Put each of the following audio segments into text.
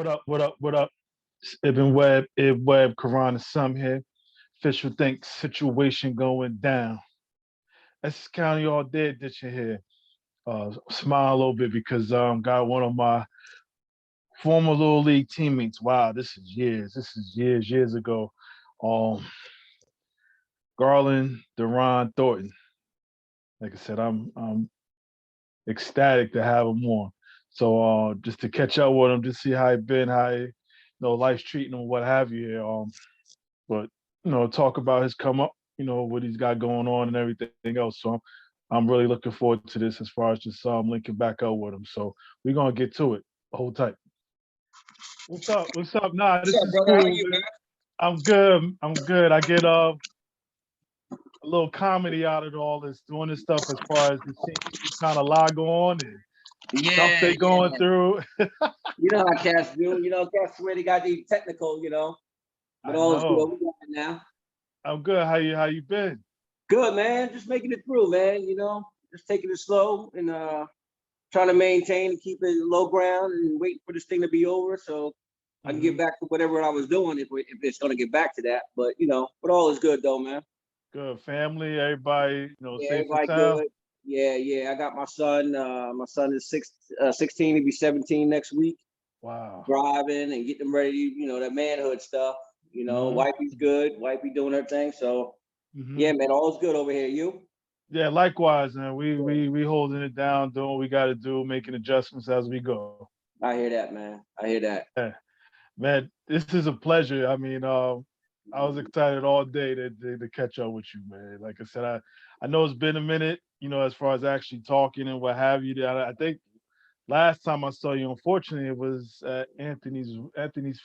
What up? What up? What up? Ibn Webb, Quran, and some here. Official think situation going down. Essex County all dead ditching here. Smile a little bit because got one of my former little league teammates. Wow, this is years. This is years ago. Um, Garland, Daron, Thornton. Like I said, I'm ecstatic to have him on. So just to catch up with him, just see how he been, how he, life's treating him, what have you. But talk about his come up, what he's got going on and everything else. So I'm really looking forward to this as far as just linking back up with him. So we're gonna get to it. Hold tight. What's up? What's up? Nah, What's this up, is brother? How cool. are you, man? I'm good. I'm good. I get a little comedy out of all this, doing this stuff as far as the kind of log on and stuff Yeah, they going yeah. through. You know how cats do. Cats swear they got to be technical, but I all is good. know. We got it now. I'm good. How you been? Good, man. Just making it through, man. Just taking it slow and trying to maintain and keep it low ground and waiting for this thing to be over so I can get back to whatever I was doing if it's going to get back to that. But, but all is good, though, man. Good. Family, everybody, Yeah, safe and everybody sound. good. Yeah. I got my son. My son is 16. He'll be 17 next week. Wow. Driving and getting them ready, that manhood stuff. Wifey's good. Wifey doing her thing. So, yeah, man, all's good over here. You? Yeah, likewise, man. We holding it down, doing what we got to do, making adjustments as we go. I hear that, man. I hear that. Yeah. Man, this is a pleasure. I mean, I was excited all day to catch up with you, man. Like I said, I know it's been a minute, as far as actually talking and what have you. I think last time I saw you, unfortunately, it was at Anthony's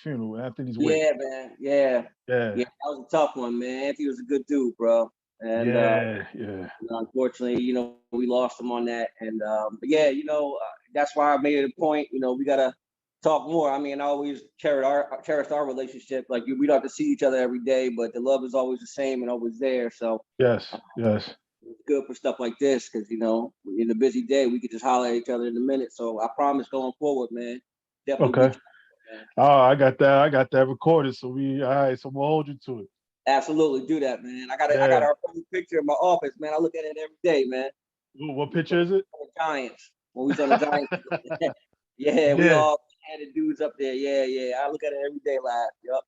funeral, Anthony's wake. Yeah, man. Yeah. Yeah. Yeah, that was a tough one, man. Anthony was a good dude, bro. And Yeah. unfortunately, we lost him on that. And but yeah, that's why I made it a point. We gotta talk more. I mean, I always cherished our relationship. Like we don't have to see each other every day, but the love is always the same and always there. So Yes. it's good for stuff like this because in a busy day we could just holler at each other in a minute. So I promise going forward, man, definitely. Okay. Oh, I got that recorded. So all right. So we'll hold you to it. Absolutely do that, man. I got our picture in my office, man. I look at it every day, man. What picture is it? Giants. When we was on the Giants. Yeah, we all had the dudes up there. Yeah. I look at it every day live. Yup.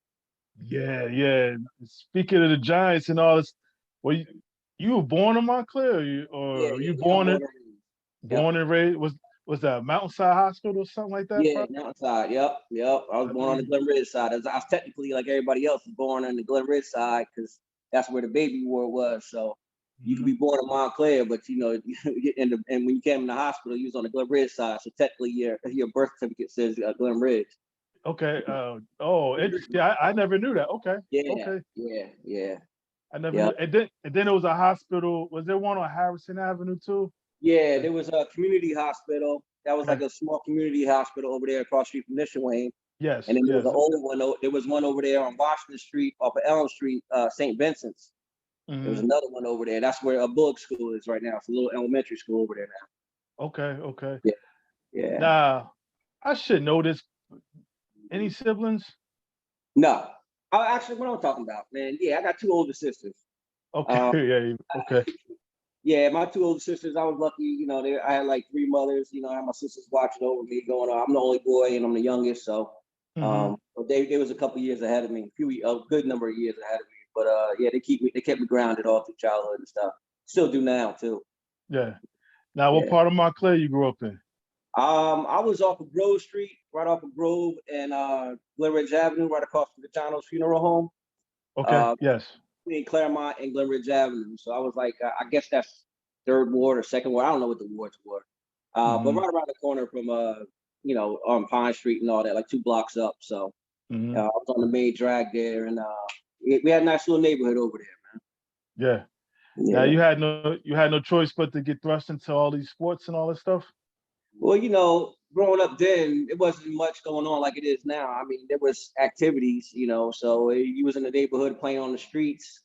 Yeah. Speaking of the Giants and all this, well, you were born in Montclair, or were you born and raised? Was that Mountainside Hospital or something like that? Yeah, Mountainside. Yep. I was born on the Glen Ridge side. I was technically like everybody else was born on the Glen Ridge side because that's where the baby ward was. So you could be born in Montclair, but and when you came in the hospital, you was on the Glen Ridge side. So technically, your birth certificate says Glen Ridge. Okay. Interesting. I never knew that. Okay. Yeah. Okay. Yeah. I never knew. And then it was a hospital. Was there one on Harrison Avenue too? Yeah, there was a community hospital. That was like a small community hospital over there across the street from Mission Wayne. Yes. And then there was an older one. There was one over there on Washington Street off of Elm Street, St. Vincent's. There was another one over there. That's where a Bullock School is right now. It's a little elementary school over there now. Okay. Yeah. Now, I should know this. Any siblings? No. Actually, what I'm talking about, man. Yeah, I got two older sisters. Okay. Okay. Yeah, my two older sisters, I was lucky, I had like three mothers, I had my sisters watching over me going on. I'm the only boy and I'm the youngest. So but they was a couple years ahead of me, a good number of years ahead of me. But yeah, they kept me grounded all through childhood and stuff. Still do now too. Yeah. Now, what part of Montclair you grew up in? I was off of Grove Street, right off of Grove and Glen Ridge Avenue, right across from the Chano's funeral home. Okay. Yes. Between Claremont and Glen Ridge Avenue. So I was like, I guess that's third ward or second ward. I don't know what the wards were. But right around the corner from on Pine Street and all that, like 2 blocks up. So I was on the main drag there, and we had a nice little neighborhood over there, man. Yeah. Now you had no choice but to get thrust into all these sports and all this stuff. Well, growing up then, it wasn't much going on like it is now. I mean, there was activities, so you was in the neighborhood playing on the streets.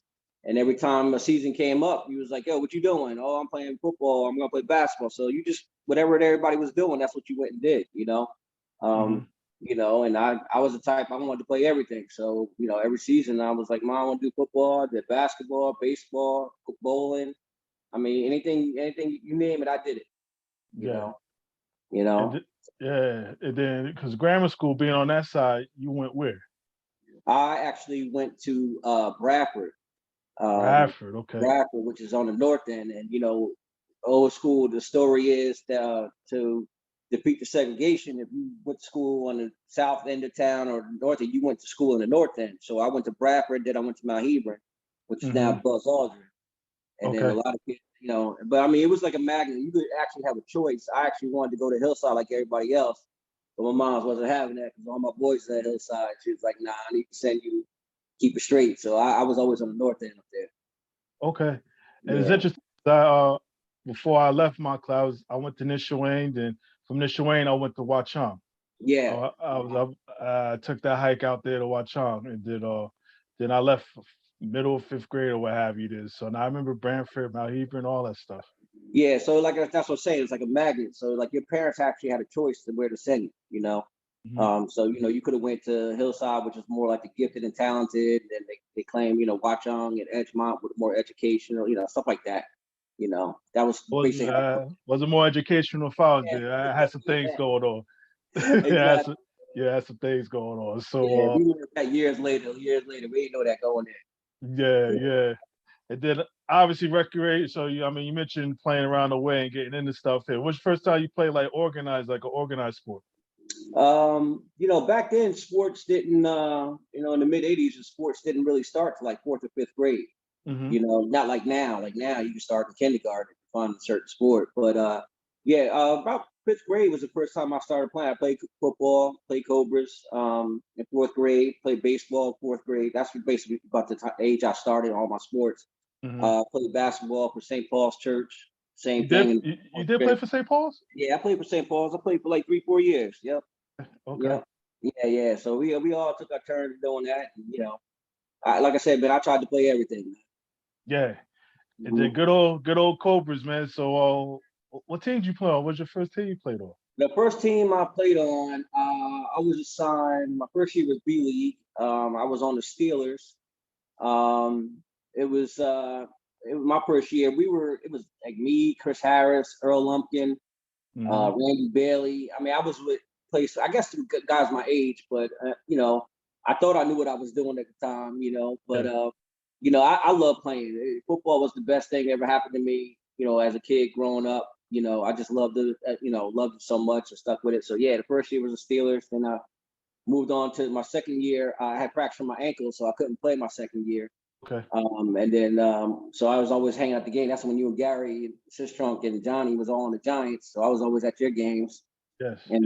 And every time a season came up, you was like, yo, what you doing? Oh, I'm playing football. I'm going to play basketball. So you just, whatever everybody was doing, that's what you went and did, And I was the type, I wanted to play everything. So, every season I was like, Mom, I want to do football, I did basketball, baseball, bowling. I mean, anything you name it, I did it, you Yeah. know, you know. Yeah. And then because grammar school being on that side, you went where? I actually went to Bradford, Bradford. Okay. Bradford, which is on the north end. And, old school, the story is that to defeat the segregation, if you went to school on the south end of town or the north end, you went to school in the north end. So I went to Bradford, then I went to Mount Hebron, which is now Hmm. Buzz Aldrin. And then a Okay. lot of kids, but I mean, it was like a magnet. You could actually have a choice. I actually wanted to go to Hillside like everybody else, but my mom wasn't having that because all my boys are at Hillside. She was like, "Nah, I need to send you, keep it straight." So I was always on the north end up there. Okay. And it's Yeah, interesting that before I left my class, I went to Nishawane. Then from Nishawane, I went to Watchung. yeah. I was up. I took that hike out there to Watchung, and then I left middle of fifth grade or what have you. Did so now I remember Brantford, Mount Hebron, all that stuff. Yeah, so like that's what I'm saying. It's like a magnet. So like your parents actually had a choice to where to send you. Hmm. So you could have went to Hillside, which is more like the gifted and talented, and they claim Watchung and Edgemont with more educational, stuff like that. That was basically how. Was it more educational if I was Yeah, there? I had some things going on. yeah, I had exactly. some, yeah, I had some things going on. Yeah, So we learned that years later. Years later, we didn't know that going yeah, in. yeah. And then obviously recreate. So I mean, you mentioned playing around the way and getting into stuff here. What's the first time you played like an organized sport? Back then sports didn't, in the mid '80s, sports didn't really start to like fourth or fifth grade. Hmm. Not like now. Like now, you can start in kindergarten to find a certain sport. But yeah, about fifth grade was the first time I started playing. I played football, played Cobras. In fourth grade, played baseball. Fourth grade. That's basically about the age I started all my sports. Hmm. Played basketball for St. Paul's Church. Same You did thing. you did play for St. Paul's? Yeah, I played for St. Paul's. I played for like 3, 4 years. Yep. Okay. Yep. Yeah, yeah. So we all took our turns doing that. And, like I said, man, I tried to play everything. Yeah. And then Mhm. good old Cobras, man. So what team did you play on? What was your first team you played on? The first team I played on, I was assigned. My first year was B League. I was on the Steelers. Um, it was my first year. It was like me, Chris Harris, Earl Lumpkin, Hmm. Randy Bailey. I mean, I was with place. I guess the guys my age, but I thought I knew what I was doing at the time. But Yeah. I love playing. Football was the best thing that ever happened to me. As a kid growing up. I just loved it. Loved it so much and stuck with it. So yeah, the first year was the Steelers. Then I moved on to my second year. I had fractured my ankle, so I couldn't play my second year. Okay. And then so I was always hanging out the game. That's when you and Gary, Sistrunk, and Johnny was all on the Giants. So I was always at your games. Yes. And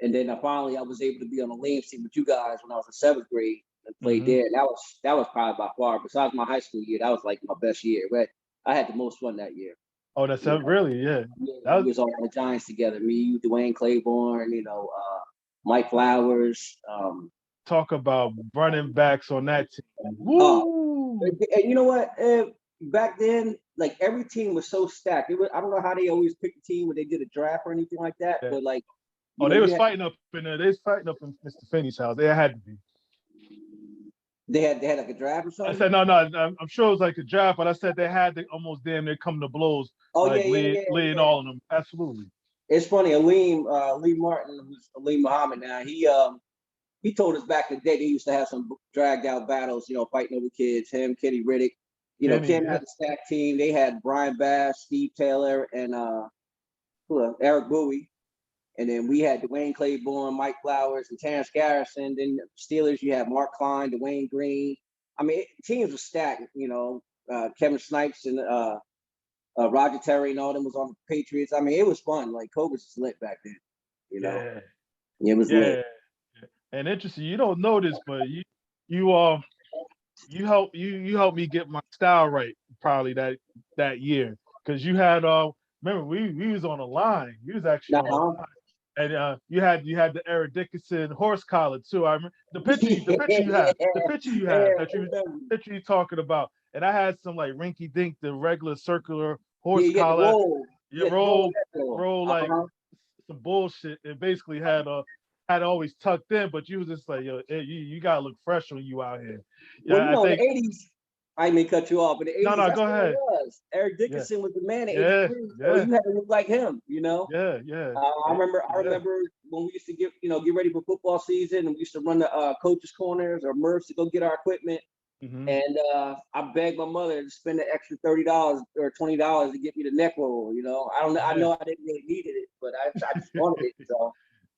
Yes. then finally I was able to be on the lean team with you guys when I was in seventh grade and played Hmm. there. And that was probably by far, besides my high school year, that was like my best year. But I had the most fun that year. Oh, that's You know, really, yeah. yeah, That we was was all on the Giants together. Me, you, Dwayne Claiborne, Mike Flowers. talk about running backs on that team. Oh, Woo! and you know what? Back then, like every team was so stacked. I don't know how they always picked a team when they did a draft or anything like that, Yeah. but like, Oh, they you was had fighting up in there. They was fighting up in Mr. Finney's house. They had to be. they had like a draft or I something. said no, no. I'm sure it was like a draft, but I said they had to almost damn near come to blows, Oh yeah, like yeah, yeah, laying yeah. all of them. Absolutely. It's funny, Lee Martin, who's Lee Muhammad now, he told us back in the day they used to have some dragged out battles, fighting over kids, him, Kenny Riddick. Kenny, Kim yeah. had a stack team. They had Brian Bass, Steve Taylor, and Eric Bowie. And then we had Dwayne Claiborne, Mike Flowers, and Terrence Garrison. Then Steelers, you had Mark Klein, Dwayne Green. I mean, teams were stacked, Kevin Snipes and Roger Terry and all them was on the Patriots. I mean, it was fun. Like Cobras was lit back then. You know, Yeah, it was lit. yeah. And interesting, you don't know this, but you you helped me get my style right probably that year because you had remember we was on a line. You was actually on a Now, line. And you had the Eric Dickinson horse collar too. I remember the picture yeah, you yeah, have that you talking about. And I had some like rinky dink, the regular circular horse you had to collar. roll. You You had to roll roll that roll. roll like Uh-huh. some bullshit. It basically had had always tucked in, but you was just like, yo, you gotta look fresh when you out here. Well, Yeah, I in the think. 80s, I may cut you off, but in the No, 80s, no, that's go what it ahead. was. Eric Yeah, Dickerson was the man in yeah, 83, so yeah, you had to look like him, you know? yeah, yeah, I yeah. remember when we used to get ready for football season, and we used to run the coaches' corners or Murphs to go get our equipment. Hmm. And I begged my mother to spend the extra $30 or $20 to get me the neck roll. You know, I Yeah, know I didn't really needed it, but I just wanted it. So,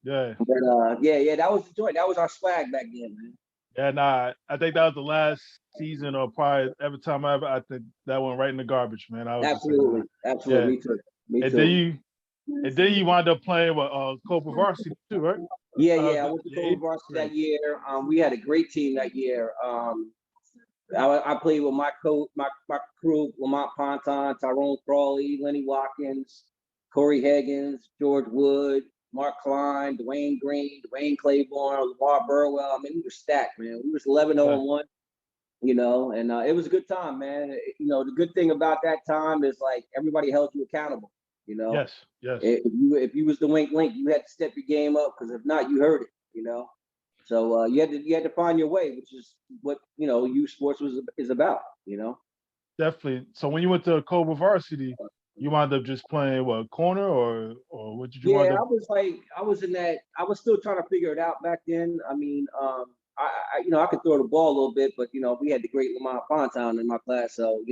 yeah, but yeah, that was the joint. That was our swag back then, man. yeah. Nah, I think that was the last season, or probably every time I think that went right in the garbage, man. I was just like, nah. Absolutely, Yeah, absolutely. Me too. Me and then too. you wind up playing with Cobra Varsity too, right? Yeah. I went to Cobra The Varsity grade. that year. We had a great team that year. I played with my coach, my crew, Lamont Ponton, Tyrone Crawley, Lenny Watkins, Corey Higgins, George Wood, Mark Klein, Dwayne Green, Dwayne Claiborne, Lamar Burwell. I mean, we were stacked, man. We was 11-0-1, you know, and it was a good time, man. You know, the good thing about that time is like everybody held you accountable, you know. Yes, yes. If you was the wink link, you had to step your game up because if not, you heard it, you know. So you had to find your way, which is what youth sports is about. You know. Definitely. So when you went to Cobra Varsity, you wound up just playing what, corner, or what did you wind Yeah, up? I was in that. I was still trying to figure it out back then. I mean, I could throw the ball a little bit, but we had the great Lamont Fontown in my class, so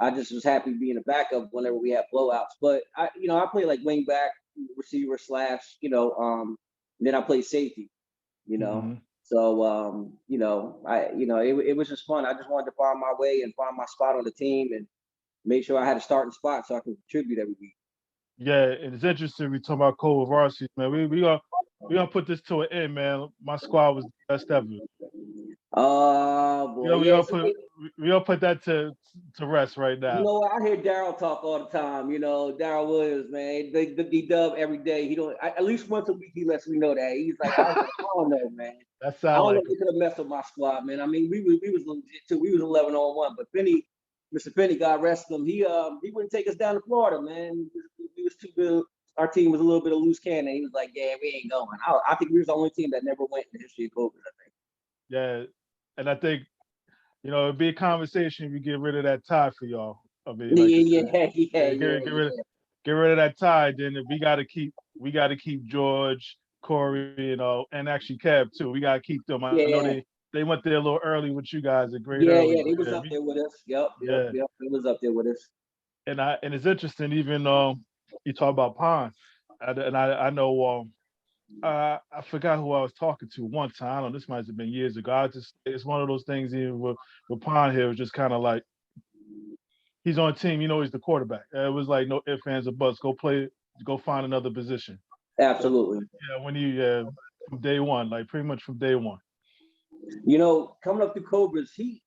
I just was happy being a backup whenever we had blowouts. But I played like wing back, receiver slash, then I played safety. You know. Hmm. So it was just fun. I just wanted to find my way and find my spot on the team and make sure I had a starting spot so I could contribute every week. Yeah, and it's interesting we talking about Cobra Varsity, man. We gonna put this to an end, man. My squad was the best ever. Oh You boy, know, yeah. So we gonna put that to rest right now. I hear Daryl talk all the time. Daryl Williams, man. They dub every day. He don't at least once a week he lets me know that. He's like, I was like, I don't know, man. That I sound don't know like if they could have messed with my squad, man. I mean, we was legit too. We was 11-1, but Mr. Penny, God rest him, he wouldn't take us down to Florida, man. We was too good. Our team was a little bit of loose cannon. He was like, yeah, we ain't going. I think we was the only team that never went in the history of COVID, I think. yeah, and I think it'd be a conversation if you get rid of that tie for y'all. I mean, like I said, yeah, get rid of that tie. Then if we gotta keep George, Corey, and actually Kev too. We gotta keep them. I know Yeah, they went there a little early with you guys, a great yeah. early. They But was yeah, up there with us. Yep. yeah. They was up there with us. And it's interesting. Even you talk about Pond, I know I forgot who I was talking to one time. I don't know, this might have been years ago. It's one of those things even with Pond here. It was just kind of like he's on a team. He's the quarterback. It was like no ifs, ands, or buts. Go find another position. So Absolutely. yeah, when you from day one, like pretty much from day one. Coming up through Cobras, he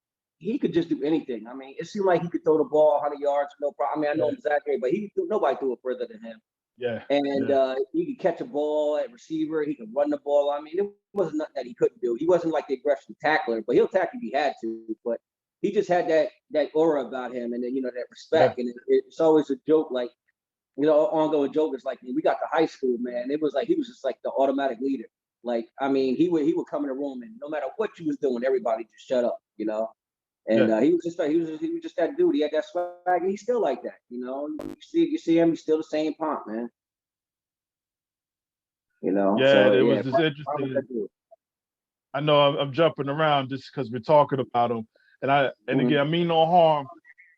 could just do anything. I mean, it seemed like he could throw the ball 100 yards, no problem. I mean, I know Yeah, I'm exaggerating, but nobody threw it further than him. yeah, And yeah, he could catch a ball at receiver. He could run the ball. I mean, it wasn't nothing that he couldn't do. He wasn't like the aggressive tackler, but he'll tackle if he had to. But he just had that aura about him, and then that yeah, respect. And it's always a joke, like ongoing joke is like we got to high school, man. It was like he was just like the automatic leader. Like I mean, he would come in the room, and no matter what you was doing, everybody just shut up. And yeah, he was just that dude. He had that swag, and he's still like that. You see him, he's still the same pomp, man. yeah. So And it yeah, was just Pop was interesting. that dude. I know I'm jumping around just because we're talking about him, and Mhm. again, I mean no harm.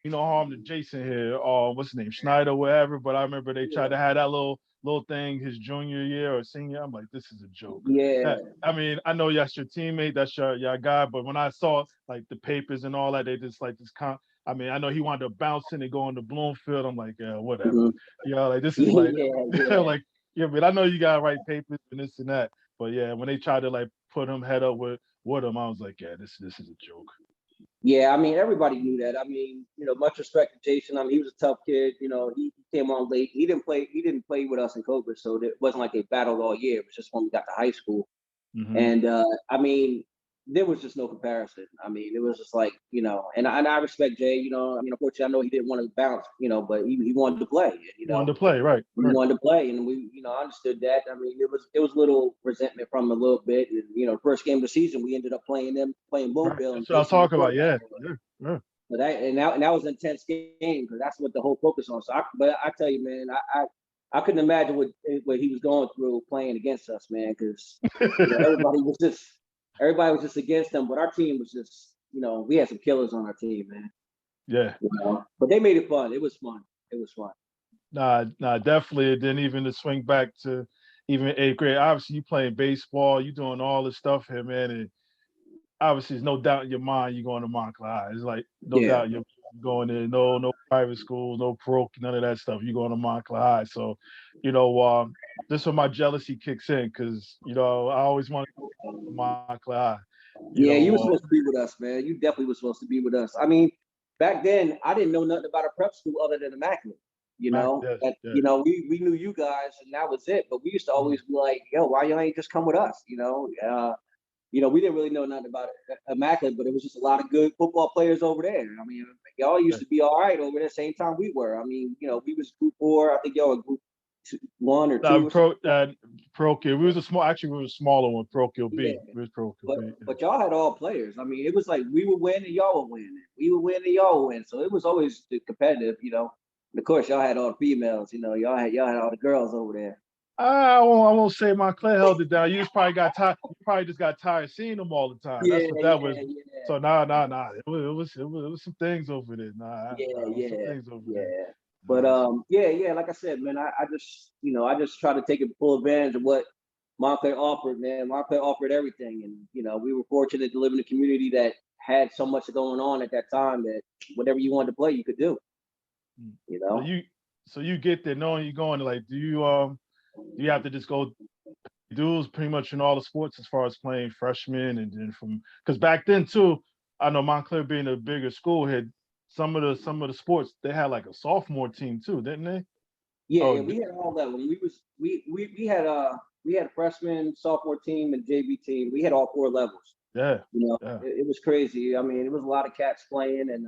No harm to Jason here, or what's his name, Schneider, whatever. But I remember they tried to have that little thing his junior year or senior. I'm like, this is a joke. Yeah, I mean, I know that's your teammate, that's your guy, but when I saw like the papers and all that, they just like this I mean, I know he wanted to bounce in and go into Bloomfield. I'm like, yeah, whatever. mhm. Like this is like, Yeah, yeah. like, yeah, but I know you gotta write papers and this and that. But yeah, when they tried to like put him head up with him, I was like, yeah, this is a joke. Yeah, I mean, everybody knew that. I mean, much respect to Jason. I mean, he was a tough kid. He came on late. He didn't play with us in Cobra, so it wasn't like they battled all year. It was just when we got to high school. Hmm. And I mean, there was just no comparison. I mean, it was just like, and I respect Jay, I mean, unfortunately, I know he didn't want to bounce, but he wanted to play, Wanted to play, right? he wanted to play, and we, I understood that. I mean, it was a little resentment from him a little bit, and first game of the season, we ended up playing Right. Boonville, and That's what I was Jason was talking about. quarterback Yeah, for us. yeah, yeah. But that was an intense game because that's what the whole focus on. So, but I tell you, man, I couldn't imagine what he was going through playing against us, man, because everybody was just against him. But our team was just, we had some killers on our team, man. Yeah. But they made it fun. It was fun. It was fun. Nah, definitely. Then even to swing back to even eighth grade, obviously you playing baseball, you doing all this stuff here, man, and obviously there's no doubt in your mind you're going to Montclair High. It's like no Yeah. doubt you're going there. No private schools, no parochial, none of that stuff. You're going to Montclair High. So, this is where my jealousy kicks in because I always wanted to go to Montclair High. Yeah, you were supposed to be with us, man. You definitely was supposed to be with us. I mean, back then I didn't know nothing about a prep school other than Immaculate. Yes, yes. We knew you guys and that was it. But we used to always be like, yo, why you ain't just come with us? We didn't really know nothing about Immaculate, but it was just a lot of good football players over there. I mean, y'all used to be all right over there, same time we were. I mean, we was group 4. I think y'all were group 1 or 2. Parochial. We was a smaller one, parochial B. Yeah. We was parochial B. But y'all had all players. I mean, it was like we would win and y'all would win. We would win and y'all would win. So it was always competitive, And of course, y'all had all the females. Y'all had all the girls over there. I won't say Montclair held it down. You just probably got tired. You probably just got tired seeing them all the time. That's what that was. Yeah. So nah. It was some things over there. Some things over there. Yeah. But like I said, man, I just I just try to take full advantage of what Montclair offered, man. Montclair offered everything, and we were fortunate to live in a community that had so much going on at that time that whatever you wanted to play, you could do. So you get there knowing you're going to do you have to just go duels pretty much in all the sports as far as playing freshmen and then because back then too, I know Montclair being a bigger school had some of the sports they had like a sophomore team too, didn't they? Yeah, we had all that when we had a freshman, sophomore team, and JV team. We had all 4 levels. Yeah. It was crazy. I mean, it was a lot of cats playing, and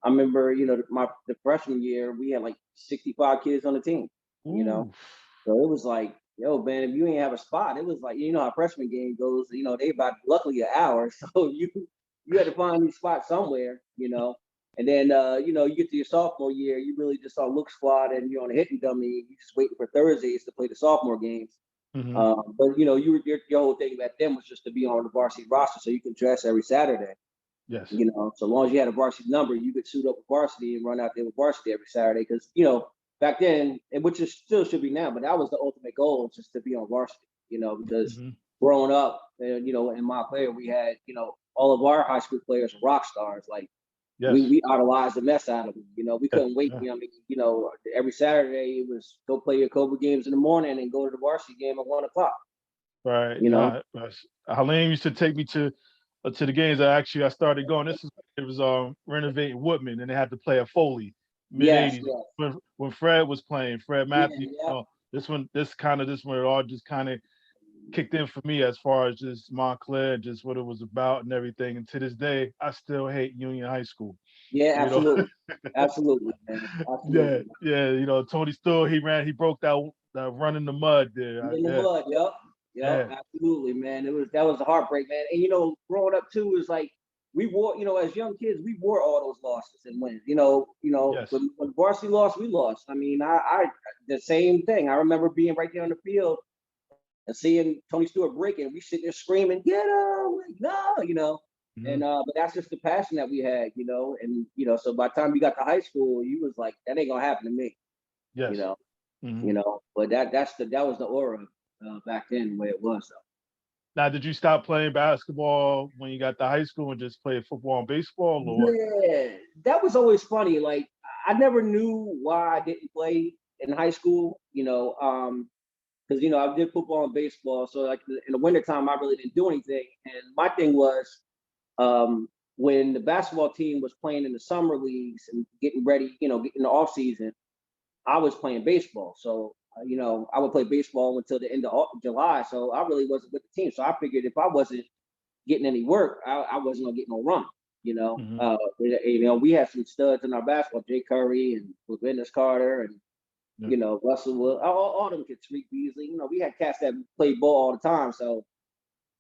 I remember the freshman year we had like 65 kids on the team. Ooh. So it was like, yo, man, if you ain't have a spot, it was like, how freshman game goes, they about luckily an hour. So you had to find your spot somewhere, And then you get to your sophomore year, you really just on look squad and you're on a hitting dummy, you just waiting for Thursdays to play the sophomore games. Mm-hmm. But your whole thing back then was just to be on the varsity roster so you can dress every Saturday. Yes. So long as you had a varsity number, you could suit up with varsity and run out there with varsity every Saturday. Because back then, and which is still should be now, but that was the ultimate goal, just to be on varsity. Because growing up, in Montclair, we had all of our high school players were rock stars. Like we idolized the mess out of them. We couldn't wait. Every Saturday it was go play your Cobra games in the morning and go to the varsity game at 1:00. Right. Helene used to take me to the games. I started going. It was renovating Woodman, and they had to play at Foley. Mid-'80s when Fred was playing, Fred Matthews. Yeah. This one it all just kind of kicked in for me as far as just Montclair, just what it was about and everything. And to this day, I still hate Union High School. Yeah, absolutely. Absolutely, man. Absolutely. Yeah. Tony Stewart, he broke that run in the mud there. In the mud, yep, absolutely, man. That was a heartbreak, man. And growing up too is like we wore, as young kids, we wore all those losses and wins. Yes. When varsity lost, we lost. I mean, I the same thing. I remember being right there on the field and seeing Tony Stewart breaking. We sit there screaming, "Get him!" Like, no, And but that's just the passion that we had, And so by the time you got to high school, you was like, that ain't gonna happen to me. Yes. But that was the aura back then the way it was. So. Now, did you stop playing basketball when you got to high school and just play football and baseball? Or? Yeah, that was always funny. Like I never knew why I didn't play in high school, because I did football and baseball. So like in the wintertime, I really didn't do anything. And my thing was when the basketball team was playing in the summer leagues and getting ready, getting the off season, I was playing baseball. So I would play baseball until the end of July. So I really wasn't with the team. So I figured if I wasn't getting any work, I wasn't gonna get no run. Hmm. We had some studs in our basketball, Jay Curry and Lavinus Carter and Yeah. Russell Will, all them kids, Tariq Beasley. We had cats that played ball all the time. So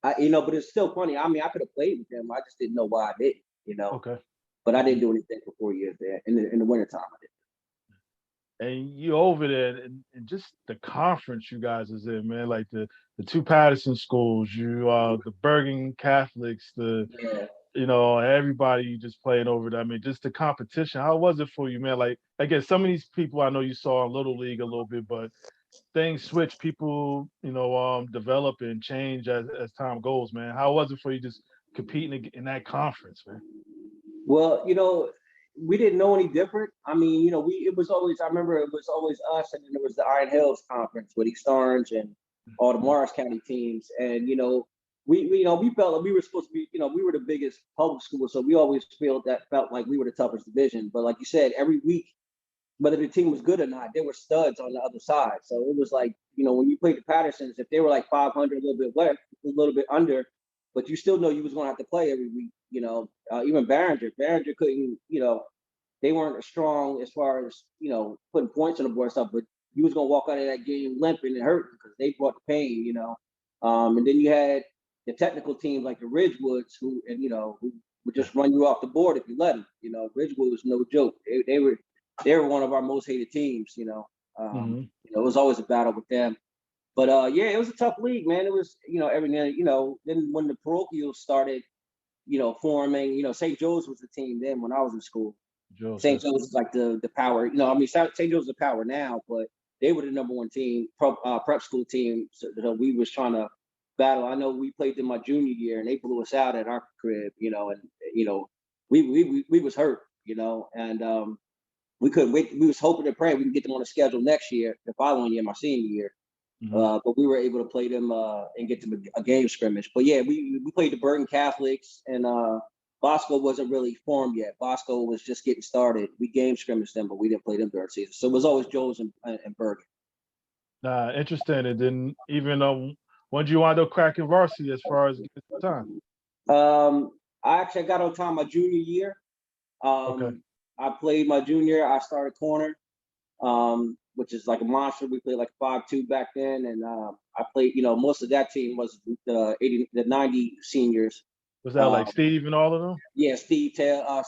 but it's still funny. I mean, I could have played with them. I just didn't know why I didn't. Okay. But I Hmm. didn't do anything for 4 years there. In the wintertime, I did. And you over there, and just the conference you guys is in, man. Like the two Patterson schools, the Bergen Catholics, Yeah. everybody you just playing over there. I mean, just the competition. How was it for you, man? Like, I guess some of these people I know you saw in Little League a little bit, but things switch. People, develop and change as time goes, man. How was it for you just competing in that conference, man? Well, we didn't know any different. I mean, it was always. I remember it was always us, and then there was the Iron Hills Conference with East Orange and all the Morris County teams, and we felt like we were supposed to be. We were the biggest public school, so we always felt like we were the toughest division. But like you said, every week, whether the team was good or not, there were studs on the other side. So it was like, when you played the Pattersons, if they were like 500, a little bit less, a little bit under, but you still know you was going to have to play every week. Even Barringer couldn't. They weren't as strong as far as putting points on the board and stuff, but you was going to walk out of that game limping and hurting because they brought the pain. And then you had the technical teams like the Ridgewoods who would just run you off the board if you let them. Ridgewood was no joke. They were one of our most hated teams. Hmm. It was always a battle with them. But yeah, it was a tough league, man. It was, every then when the parochials started, forming, St. Joe's was the team then when I was in school. St. Joseph. Joe's is like the power. I mean, St. Joe's is the power now, but they were the number one team, prep school team. So we was trying to battle. I know we played them my junior year, and they blew us out at our crib. And we was hurt. And we couldn't wait. We was hoping and praying we can get them on the schedule next year, the following year, my senior year. Hmm. But we were able to play them and get them a game scrimmage. But yeah, we played the Bergen Catholics, and Bosco wasn't really formed yet. Bosco was just getting started. We game scrimmaged them, but we didn't play them during the season. So it was always Joe's and Bergen. Interesting. And then even when did you wind up cracking varsity as far as getting time? Um, I got on time my junior year. Okay. I played my junior. I started corner, which is like a monster. We played like 5-2 back then, and I played. Most of that team was the 90 seniors. Was that like Um, Steve and all of them? yeah, Steve Taylor,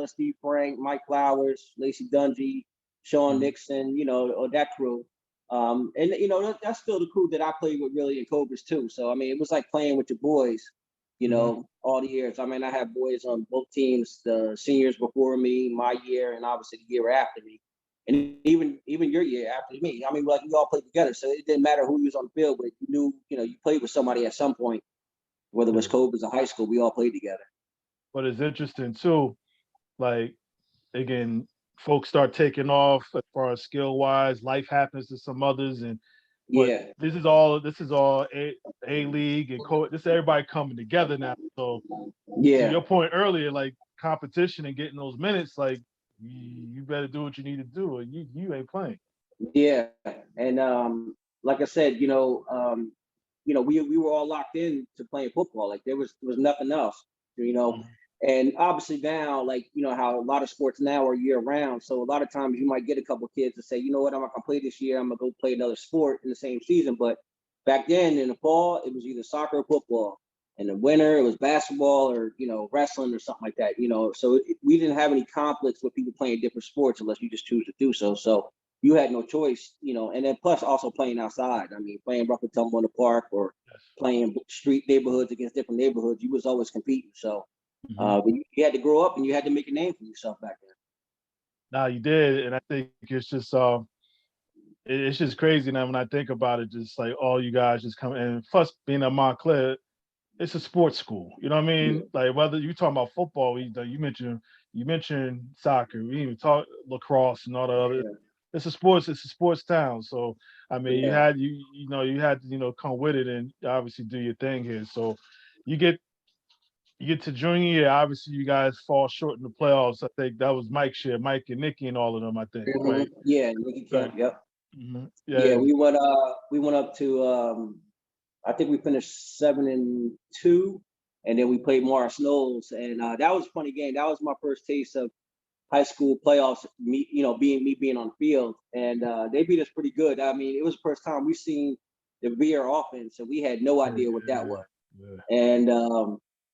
Steve Frank, Mike Flowers, Lacey Dungy, Sean Hmm. Nixon. Or that crew. And that's still the crew that I played with really in Cobras too. So I mean, it was like playing with your boys. Hmm. All the years. I mean, I had boys on both teams, the seniors before me, my year, and obviously the year after me, and even your year after me. I mean, like we all played together, so it didn't matter who you was on the field, but you knew, you played with somebody at some point, whether it was Yeah. Cobras or high school. We all played together. But it's interesting too. Like, again, folks start taking off as far as skill wise. Life happens to some others, and but Yeah, this is all a league and this is everybody coming together now. So to yeah, your point earlier, like competition and getting those minutes, like you better do what you need to do, or you ain't playing. yeah. And like I said, we were all locked in to playing football. Like there was nothing else, you know. Mhm. And obviously now, like how a lot of sports now are year round. So a lot of times you might get a couple kids to say, you know what, I'm not gonna play this year. I'm gonna go play another sport in the same season. But back then in the fall, it was either soccer or football. In the winter, it was basketball or wrestling or something like that. So we didn't have any conflicts with people playing different sports unless you just choose to do so. So you had no choice, and then plus also playing outside. I mean, playing rough and tumble in the park or Yes. playing street neighborhoods against different neighborhoods. You was always competing. So Hmm. but you had to grow up and you had to make a name for yourself back then. Now you did, and I think it's just crazy now when I think about it. Just like all you guys just come and plus being at Montclair, it's a sports school. You know what I Yeah, mean? Like whether you talking about football, you mentioned soccer, we even talk lacrosse and all the other. It's a sports town. So I mean, you yeah, had you had to come with it and obviously do your thing here. So you get you get to junior year, obviously you guys fall short in the playoffs. I think that was Mike's share, Mike and Nikki and all of them. I think right, yeah, Nicky right. Camp. Yep. Yeah, Yeah, we went up to I think we finished 7-2. and then we played Morris Knolls, and that was a funny game. That was my first taste of high school playoffs. Being on the field, and they beat us pretty good. I mean, it was the first time we seen the Veer offense, and we had no idea what that was. Yeah. And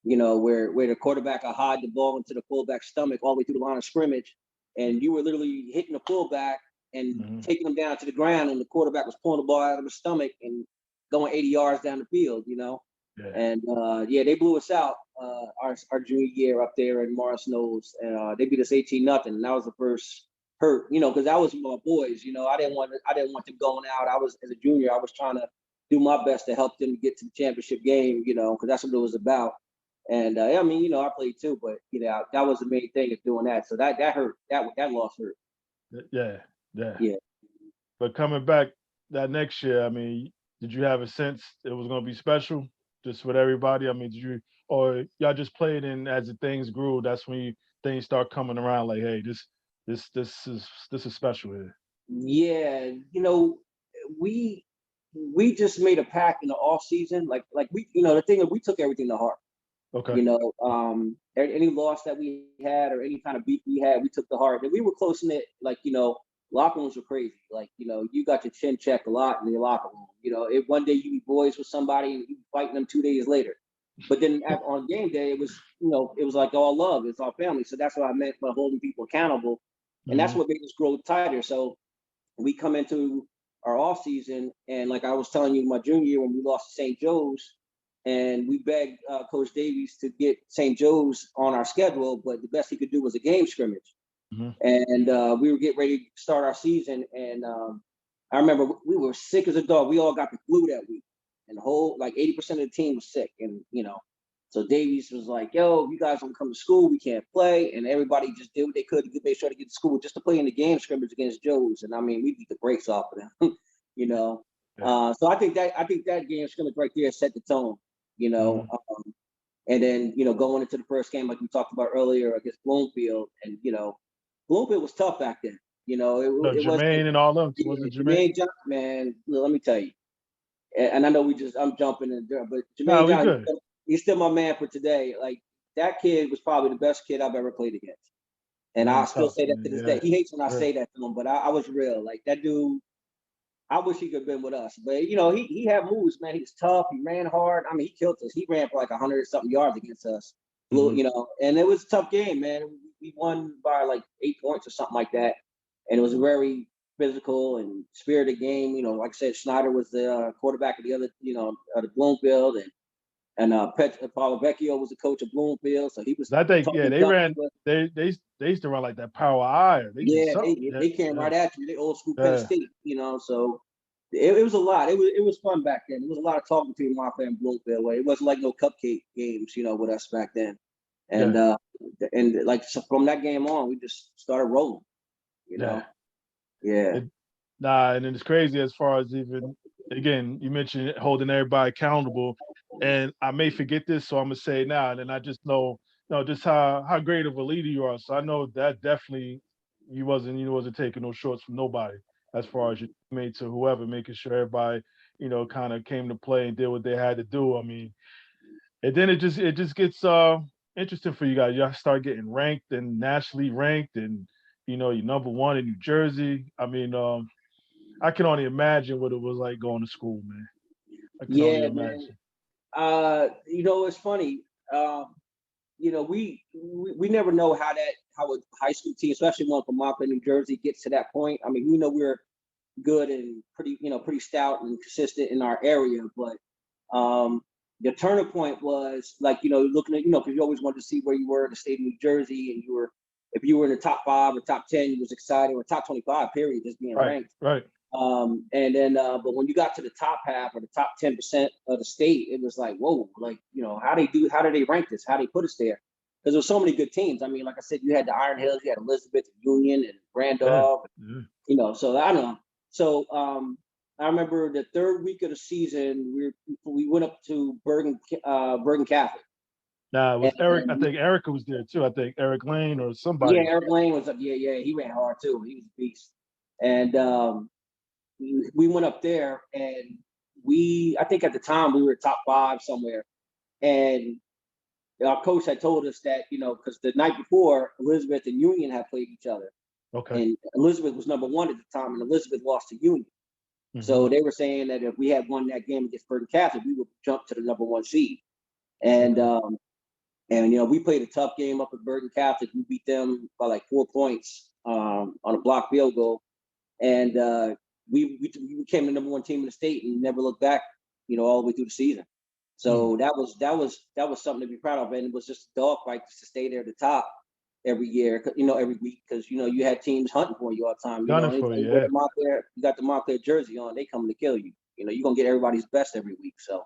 where the quarterback would hide the ball into the fullback's stomach all the way through the line of scrimmage, and you were literally hitting the fullback and taking him down to the ground, and the quarterback was pulling the ball out of his stomach and going 80 yards down the field, Yeah. And they blew us out our junior year up there in Morris Knolls, and they beat us 18-0. And that was the first hurt, because that was my boys. I didn't want them going out. I was, as a junior, I was trying to do my best to help them get to the championship game, because that's what it was about. And I played too, but that was the main thing of doing that. So that hurt. That loss hurt. Yeah. But coming back that next year, I mean, did you have a sense it was going to be special, just with everybody? I mean, or y'all just played, and as the things grew, that's when things start coming around? Like, hey, this is special here. Yeah, we just made a pact in the off season. Like we, the thing is, we took everything to heart. Okay. Any loss that we had or any kind of beat we had, we took to heart. And we were close in it. Like, locker rooms were crazy. Like, you got your chin checked a lot in your locker room. If one day you be boys with somebody and you fighting them 2 days later. But then on game day, it was like all love. It's our family. So that's what I meant by holding people accountable. And that's what made us grow tighter. So we come into our off season, and like I was telling you, my junior year when we lost to St. Joe's, and we begged Coach Davies to get St. Joe's on our schedule, but the best he could do was a game scrimmage. And we were getting ready to start our season, and I remember we were sick as a dog. We all got the flu that week, and the whole 80% of the team was sick, and so Davies was like, "Yo, you guys don't come to school, we can't play," and everybody just did what they could to make sure to get to school just to play in the game scrimmage against Joe's. And I mean, we beat the brakes off of them, So I think that game scrimmage right there set the tone, and then going into the first game like we talked about earlier against Bloomfield, and Bloomfield was tough back then. It Jermaine and all them. Was it Jermaine? Man, let me tell you, and I know I'm jumping in there, but Jermaine Johnson, he's still my man for today. Like, that kid was probably the best kid I've ever played against. And I still say that to this day. He hates when I say that to him, but I was real. Like, that dude, I wish he could have been with us. But, he had moves, man. He was tough. He ran hard. I mean, he killed us. He ran for 100-something yards against us, and it was a tough game, man. We won by 8 points or something like that. And it was a very physical and spirited game. Like I said, Schneider was the quarterback of the other, of the Bloomfield, and Paulo Vecchio was the coach of Bloomfield. So he was. I think they ran. They used to run like that power eye. They came right at you. They old school Penn State, So it was a lot. It was fun back then. It was a lot of talking between Martha and Bloomfield. It wasn't like no cupcake games, with us back then. And so from that game on, we just started rolling. Yeah. And it's crazy as far as even, again, you mentioned holding everybody accountable, and I may forget this, so I'm gonna say it now, and then I just know just how great of a leader you are. So I know that definitely you wasn't taking no shorts from nobody as far as your teammates to whoever, making sure everybody kind of came to play and did what they had to do. I mean, and then it just gets interesting for you guys. Y'all start getting ranked and nationally ranked, and you're number one in New Jersey. I mean, I can only imagine what it was like going to school, man. I can only imagine. It's funny. We never know how a high school team, especially one from Montclair, New Jersey, gets to that point. I mean, we know we're good and pretty stout and consistent in our area, but the turning point was looking at because you always wanted to see where you were in the state of New Jersey, and if you were in the top 5 or top 10, you was excited, or top 25 period, just being ranked. Right. And then but when you got to the top half or the top 10% of the state, it was like, whoa, how do they rank this? How do they put us there? Because there's so many good teams. I mean, like I said, you had the Iron Hills, you had Elizabeth, Union, and Randolph. So I don't know. So I remember the third week of the season, we went up to Bergen Catholic. Nah, it was Eric. I think Erica was there too. I think Eric Lane or somebody. Yeah, Eric Lane was up. Yeah, he ran hard too. He was a beast. And we went up there, and I think at the time we were top 5 somewhere. And our coach had told us that, because the night before, Elizabeth and Union had played each other. Okay. And Elizabeth was number 1 at the time, and Elizabeth lost to Union. So they were saying that if we had won that game against Burton Catholic, we would jump to the number 1 seed. And we played a tough game up at Burton Catholic. We beat them by like 4 points on a block field goal, and we became the number 1 team in the state and never looked back. All the way through the season. So that was something to be proud of, and it was just a dogfight just to stay there at the top every year, every week, because you had teams hunting for you all the time. You got the Montclair jersey on, they coming to kill you. You're gonna get everybody's best every week. So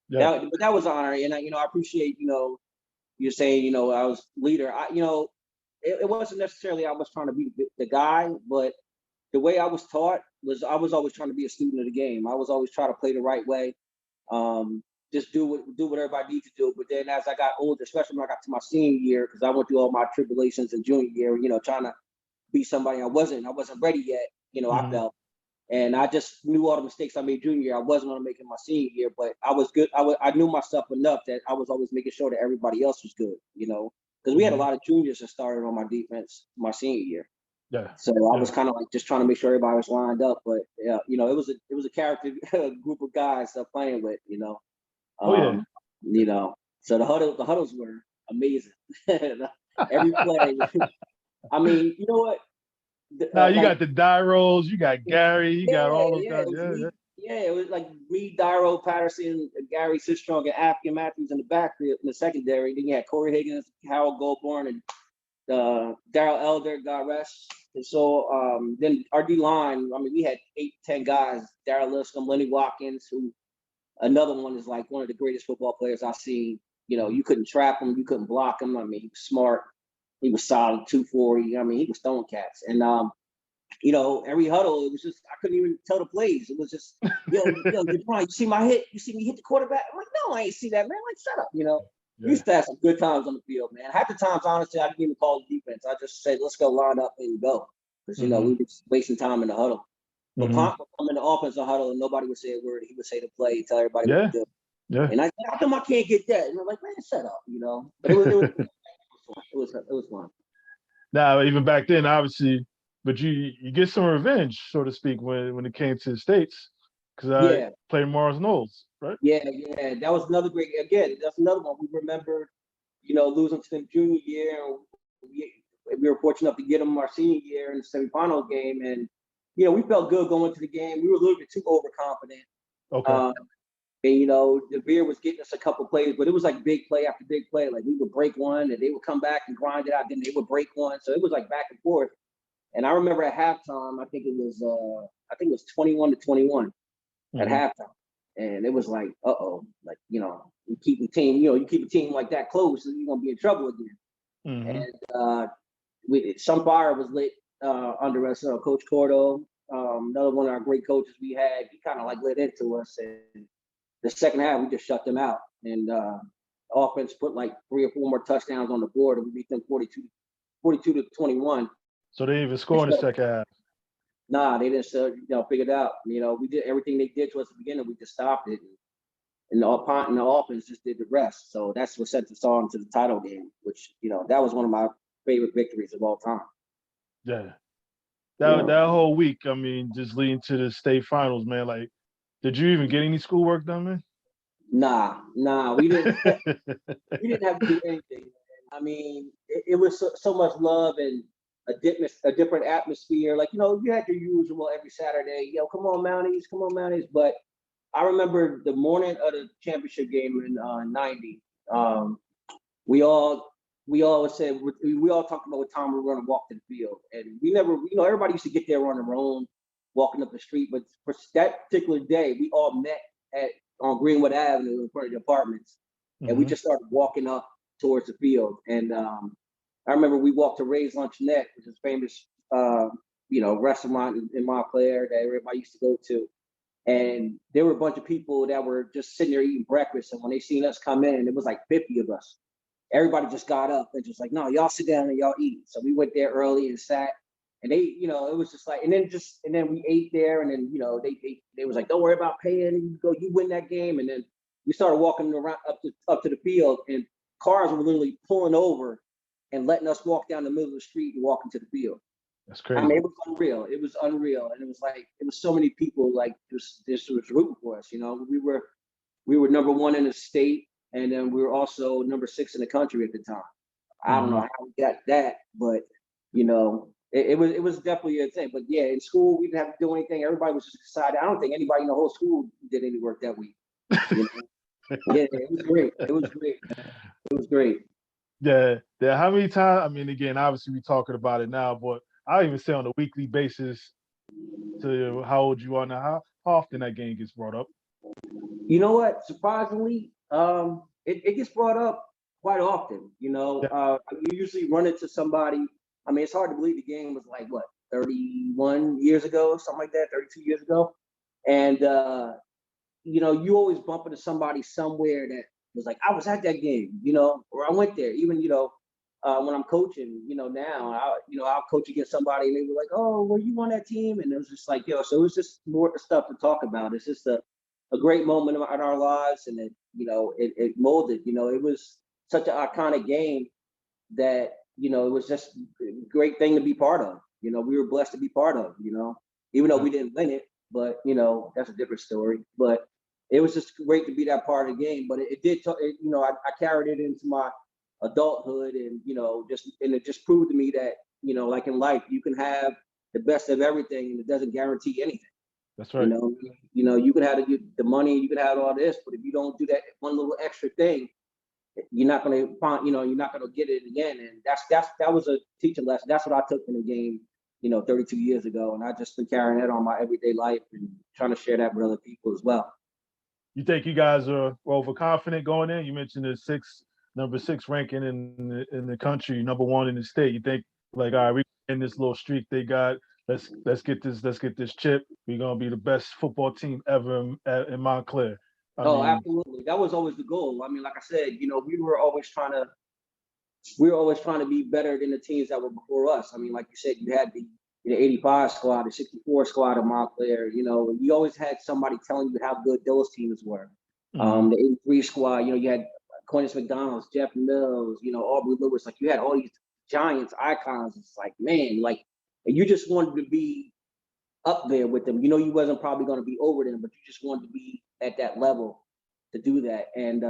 that was an honor, and I appreciate you're saying I was leader. It wasn't necessarily I was trying to be the guy, but the way I was taught was I was always trying to be a student of the game. I was always trying to play the right way. Just do what everybody needs to do. But then as I got older, especially when I got to my senior year, because I went through all my tribulations in junior year, trying to be somebody I wasn't ready yet, I felt. And I just knew all the mistakes I made junior year. I wasn't going to make it my senior year, but I was good. I knew myself enough that I was always making sure that everybody else was good, because we had a lot of juniors that started on my defense my senior year. Yeah. So I was kind of like just trying to make sure everybody was lined up, but it was a character group of guys playing with, So the huddles were amazing. Every play. I mean, you know what? Now you got the Daros, you got Gary, you got all those guys. It was like me, Daron, Patterson, Gary Sistrong, and African Matthews in the backfield in the secondary. Then you had Corey Higgins, Harold Goldborn, and Daryl Elder, God rest. And so then our D line, I mean, we had 8, 10 guys. Daryl Lipscomb, Lenny Watkins, who another one is like one of the greatest football players I've seen. You couldn't trap him, you couldn't block him. I mean, he was smart. He was solid, 240. I mean, he was throwing cats. And every huddle, it was just I couldn't even tell the plays. It was just, Daron, you see my hit? You see me hit the quarterback? I'm like, no, I ain't see that, man. Like, shut up, We used to have some good times on the field, man. Half the times, honestly, I didn't even call the defense. I just said, let's go line up and go. Because, we were wasting time in the huddle. But Pont would come in the offensive huddle and nobody would say a word. He would say the play, tell everybody what to do. Yeah. And I said, how come I can't get that? And I'm like, man, shut up, But it was fun. Now, even back then, obviously, but you get some revenge, so to speak, when it came to the States. Because I played Morris Knowles, right? Yeah. That was another great, again, that's another one. We remembered, losing to them junior year. We were fortunate enough to get them our senior year in the semifinal game. And, we felt good going to the game. We were a little bit too overconfident. Okay. And, the beer was getting us a couple plays, but it was like big play after big play. Like we would break one and they would come back and grind it out. Then they would break one. So it was like back and forth. And I remember at halftime, I think it was 21-21 at halftime. And it was like, like, you keep a team like that close, and you're going to be in trouble again. And some fire was lit under us. Coach Cordo, another one of our great coaches we had, he kind of like lit into us. And the second half, we just shut them out. And offense put like 3 or 4 more touchdowns on the board, and we beat them 42-21. So they even score in the second half. Nah, they didn't figure it out. We did everything they did to us at the beginning, we just stopped it. And the offense just did the rest. So that's what set us on to the title game, which, that was one of my favorite victories of all time. Yeah. That whole week, I mean, just leading to the state finals, man, like, did you even get any schoolwork done, man? Nah, we didn't. We didn't have to do anything. I mean, it was so much love and a different atmosphere. Like, you had your usual every Saturday, come on, Mounties. But I remember the morning of the championship game in '90. We all said we all talked about what time we were going to walk to the field, and we never, everybody used to get there on their own, walking up the street. But for that particular day, we all met on Greenwood Avenue in front of the apartments, and we just started walking up towards the field. And I remember we walked to Ray's Luncheonette, which is a famous, restaurant in Montclair that everybody used to go to. And there were a bunch of people that were just sitting there eating breakfast. And when they seen us come in, it was like 50 of us. Everybody just got up and just like, no, y'all sit down and y'all eat. So we went there early and sat. And they, it was just like, and then we ate there, and then, they was like, don't worry about paying. You win that game. And then we started walking around up to the field, and cars were literally pulling over and letting us walk down the middle of the street and walk into the field. That's I crazy. mean, it was unreal. It was unreal, and it was like it was so many people like this was rooting for us. You know, we were number one in the state, and then we were also number 6 in the country at the time. I don't know how we got that, but you know, it was definitely a thing. But yeah, in school we didn't have to do anything. Everybody was just excited. I don't think anybody in the whole school did any work that week. You know? Yeah, it was great. It was great. It was great. Yeah, yeah. How many times? I mean, again, obviously we're talking about it now, but I even say on a weekly basis to how old you are now, how often that game gets brought up. You know what? Surprisingly, it gets brought up quite often. You know, Yeah. you usually run into somebody. I mean, it's hard to believe the game was like what 31 years ago, something like that, 32 years ago, and you know, you always bump into somebody somewhere that was like, I was at that game, you know, or I went there. Even, you know, when I'm coaching, you know, now, I'll coach against somebody and they were like, oh, well, you on that team? And it was just like, yo, so it was just more stuff to talk about. It's just a great moment in our lives. And it molded, you know, it was such an iconic game that, you know, it was just a great thing to be part of. You know, we were blessed to be part of, you know, even though we didn't win it, but, you know, that's a different story. But it was just great to be that part of the game. But it did, you know, I carried it into my adulthood, and you know, it just proved to me that, you know, like in life, you can have the best of everything, and it doesn't guarantee anything. That's right. You know, you can have the money, you can have all this, but if you don't do that one little extra thing, you're not going to find, you know, you're not going to get it again. And that was a teaching lesson. That's what I took from the game, you know, 32 years ago, and I just been carrying it on my everyday life and trying to share that with other people as well. You think you guys are overconfident going in? You mentioned the number 6 ranking in the country, number 1 in the state. You think like, all right, we in this little streak they got. Let's get this chip. We're gonna be the best football team ever in Montclair. Oh, absolutely. That was always the goal. I mean, like I said, you know, we were always trying to be better than the teams that were before us. I mean, like you said, you had the 85 squad, the 64 squad of Montclair. You know, you always had somebody telling you how good those teams were. The 83 squad, you know, you had Cornish McDonald's, Jeff Mills, you know, Aubrey Lewis. Like you had all these Giants icons. It's like, man, like, and you just wanted to be up there with them. You know, you wasn't probably going to be over them, but you just wanted to be at that level to do that. And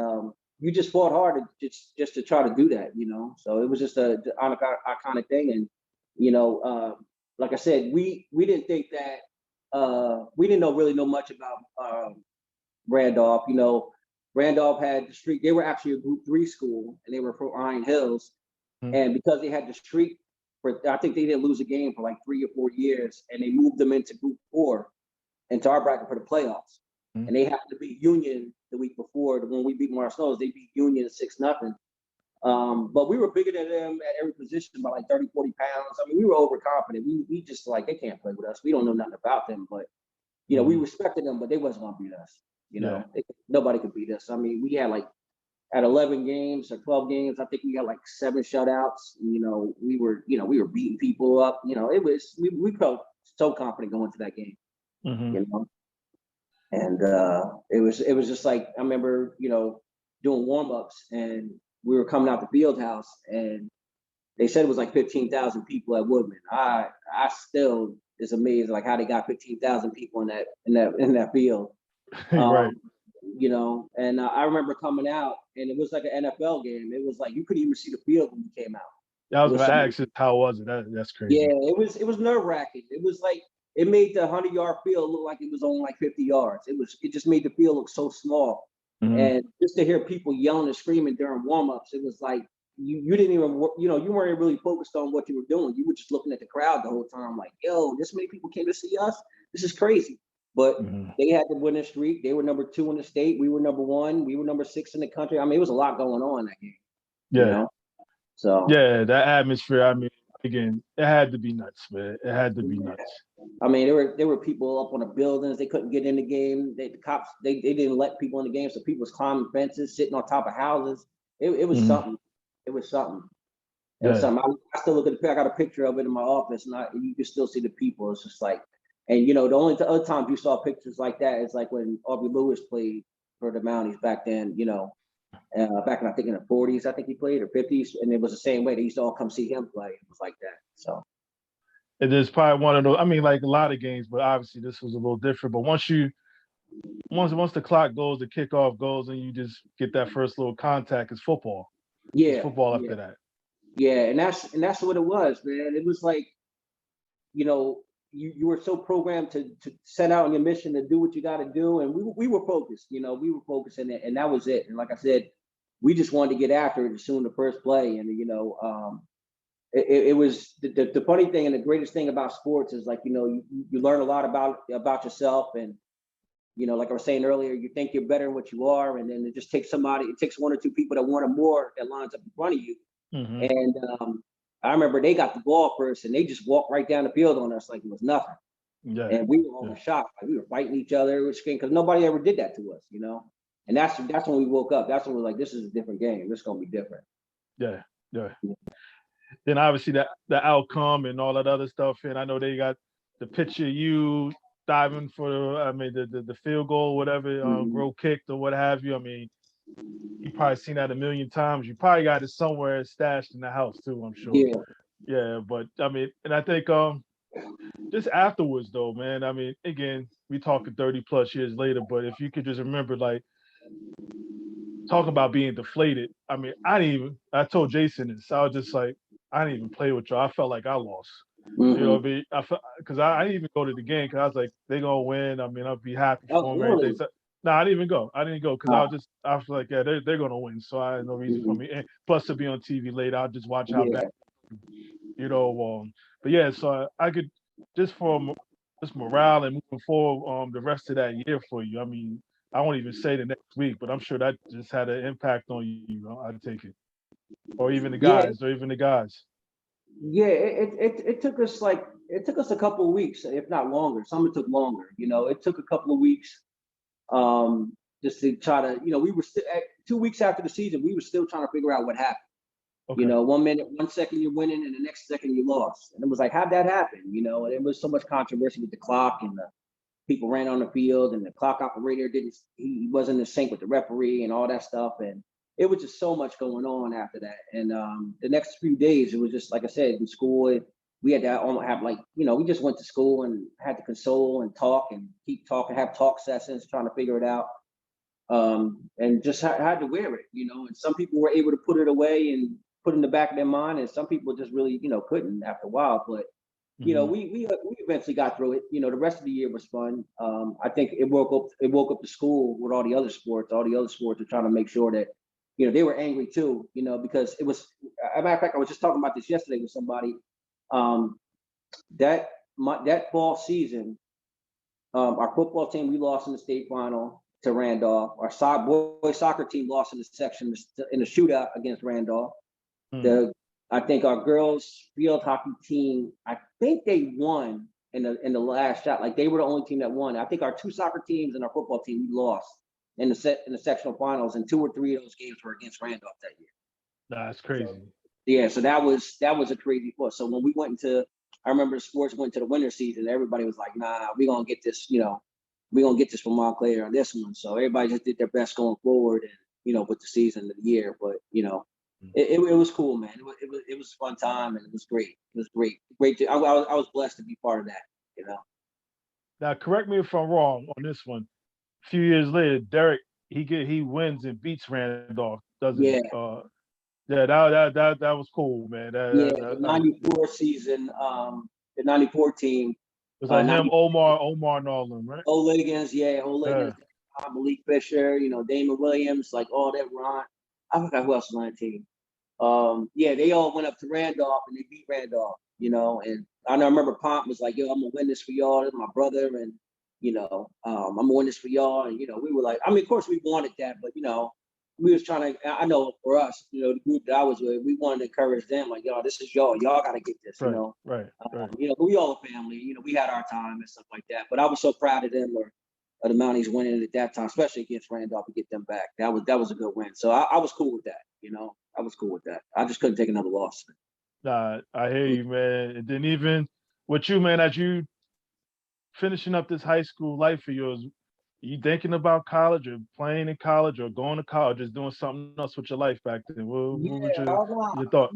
you just fought hard to just to try to do that, you know. So it was just a iconic thing. And, you know, like I said, we didn't think that we didn't really know much about Randolph. You know, Randolph had the streak. They were actually a Group 3 school, and they were from Iron Hills. And because they had the streak, I think they didn't lose a game for like 3 or 4 years, and they moved them into Group 4, into our bracket for the playoffs. And they happened to beat Union the week before. When we beat Marcello's, they beat Union 6-0. But we were bigger than them at every position by like 30, 40 pounds. I mean, we were overconfident. We just like, they can't play with us. We don't know nothing about them. But, you know, we respected them, but they wasn't going to beat us. You know, nobody could beat us. I mean, we had like, at 11 games or 12 games, I think we got like 7 shutouts. You know, we were beating people up. You know, we felt so confident going to that game. You know, and it was just like, I remember, you know, doing warm-ups, and we were coming out the field house, and they said it was like 15,000 people at Woodman. I still is amazed like how they got 15,000 people in that field. Right. You know, and I remember coming out, and it was like an NFL game. It was like you couldn't even see the field when you came out. I was gonna ask you, how was it? That's crazy. Yeah, it was nerve-wracking. It was like it made the 100-yard field look like it was only like 50 yards. It just made the field look so small. And just to hear people yelling and screaming during warm-ups, it was like you didn't even, you know, you weren't really focused on what you were doing. You were just looking at the crowd the whole time, like, yo, this many people came to see us. This is crazy. But they had the winning streak. They were number 2 in the state. We were number 1. We were number 6 in the country. I mean, it was a lot going on in that game. Yeah. You know? So yeah, that atmosphere. I mean, again, it had to be nuts, man. It had to be nuts. I mean, there were people up on the buildings. They couldn't get in the game. The cops they didn't let people in the game, so people was climbing fences, sitting on top of houses. It was something. It was something. It was something. I still look at I got a picture of it in my office, and you can still see the people. It's just like, and you know, the only other times you saw pictures like that is like when Aubrey Lewis played for the Mounties back then. You know, back in, I think, in the 40s, I think he played, or 50s. And it was the same way. They used to all come see him play. It was like that. So, It is probably one of those. I mean, like a lot of games, but obviously this was a little different. But once the clock goes, the kickoff goes, and you just get that first little contact, it's football. It's yeah, football yeah, after that. yeah. And that's what it was, man. It was like, you know, you were so programmed to set out on your mission to do what you got to do, and we were focused. You know, we were focused, and that was it. And like I said, we just wanted to get after it as soon as the first play. And it was the funny thing and the greatest thing about sports is, like, you learn a lot about yourself. And like I was saying earlier, you think you're better than what you are, and then it just takes it takes one or two people that want it more that lines up in front of you. Mm-hmm. And I remember they got the ball first, and they just walked right down the field on us like it was nothing. Yeah. And we were all in shock. Like, we were fighting each other, because nobody ever did that to us, And that's when we woke up. That's when we were like, this is a different game. This is gonna be different. Yeah. Then obviously the outcome and all that other stuff. And I know they got the picture of you diving for the field goal, whatever, goal kicked or what have you. I mean, you probably seen that a million times. You probably got it somewhere stashed in the house too, I'm sure. Yeah, but I mean, and I think just afterwards though, man, I mean, again, we talking 30 plus years later, but if you could just remember, like, talk about being deflated. I mean, I told Jason this. I was just like, I didn't even play with y'all. I felt like I lost. Mm-hmm. You know what I mean? Because I didn't even go to the game because I was like, they're going to win. I mean, I'll be happy for them. Really? Everything. So, no, I didn't even go. I didn't go because I was like, yeah, they're going to win. So I had no reason for me. And plus, to be on TV later, I'll just watch how bad, But yeah, so I could, just for just morale and moving forward, the rest of that year for you. I mean, I won't even say the next week, but I'm sure that just had an impact on you. I'd take it, or even the guys. Yeah, it took us a couple of weeks, if not longer. Some it took longer. It took a couple of weeks, just to try to. We were still 2 weeks after the season. We were still trying to figure out what happened. Okay. 1 minute, 1 second you're winning, and the next second you lost. And it was like, how'd that happen? And there was so much controversy with the clock, and the people ran on the field, and the clock operator he wasn't in sync with the referee and all that stuff. And it was just so much going on after that. And the next few days, it was just, like I said, in school, we had to almost have, like, we just went to school and had to console and talk and keep talking, have talk sessions, trying to figure it out. And just had to wear it, and some people were able to put it away and put it in the back of their mind, and some people just really, couldn't after a while. But we eventually got through it. The rest of the year was fun. I think it woke up the school with all the other sports. All the other sports were trying to make sure that, they were angry too, because it was, as a matter of fact, I was just talking about this yesterday with somebody. That fall season, our football team, we lost in the state final to Randolph. Our boys soccer team lost in the section in the shootout against Randolph. I think our girls field hockey team, I think they won in the last shot. Like, they were the only team that won. I think our two soccer teams and our football team, we lost in the sectional finals, and 2 or 3 of those games were against Randolph that year. That's crazy. So that was a crazy push. So when we I remember the sports went to the winter season, everybody was like, nah, we're gonna get this, we're gonna get this from Montclair on this one. So everybody just did their best going forward, and with the season of the year. But it was cool, man. It was a fun time, and it was great. It was great. I was blessed to be part of that. Now, correct me if I'm wrong on this one. A few years later, Derek, he wins and beats Randolph, doesn't he? Yeah, that was cool, man. The '94 season, the '94 team. It was like him, Omar, and all them, right? O'Liggins, Malik Fisher, Damon Williams, like all that. Ron, I forgot who else was on that team. They all went up to Randolph and they beat Randolph, and I remember Pomp was like, yo, I'm gonna win this for y'all. This is my brother, and I'm gonna win this for y'all. And we were like, I mean, of course we wanted that, but we was trying to, I know for us, the group that I was with, we wanted to encourage them, like, y'all, this is y'all gotta get this, Right. But we all a family, we had our time and stuff like that. But I was so proud of them, or the Mounties winning at that time, especially against Randolph, to get them back. That was a good win. So I was cool with that, I was cool with that. I just couldn't take another loss. Nah, I hear you, man. And then even with you, man, as you finishing up this high school life of yours, you thinking about college or playing in college or going to college, just doing something else with your life back then? Yeah, What was I your thought?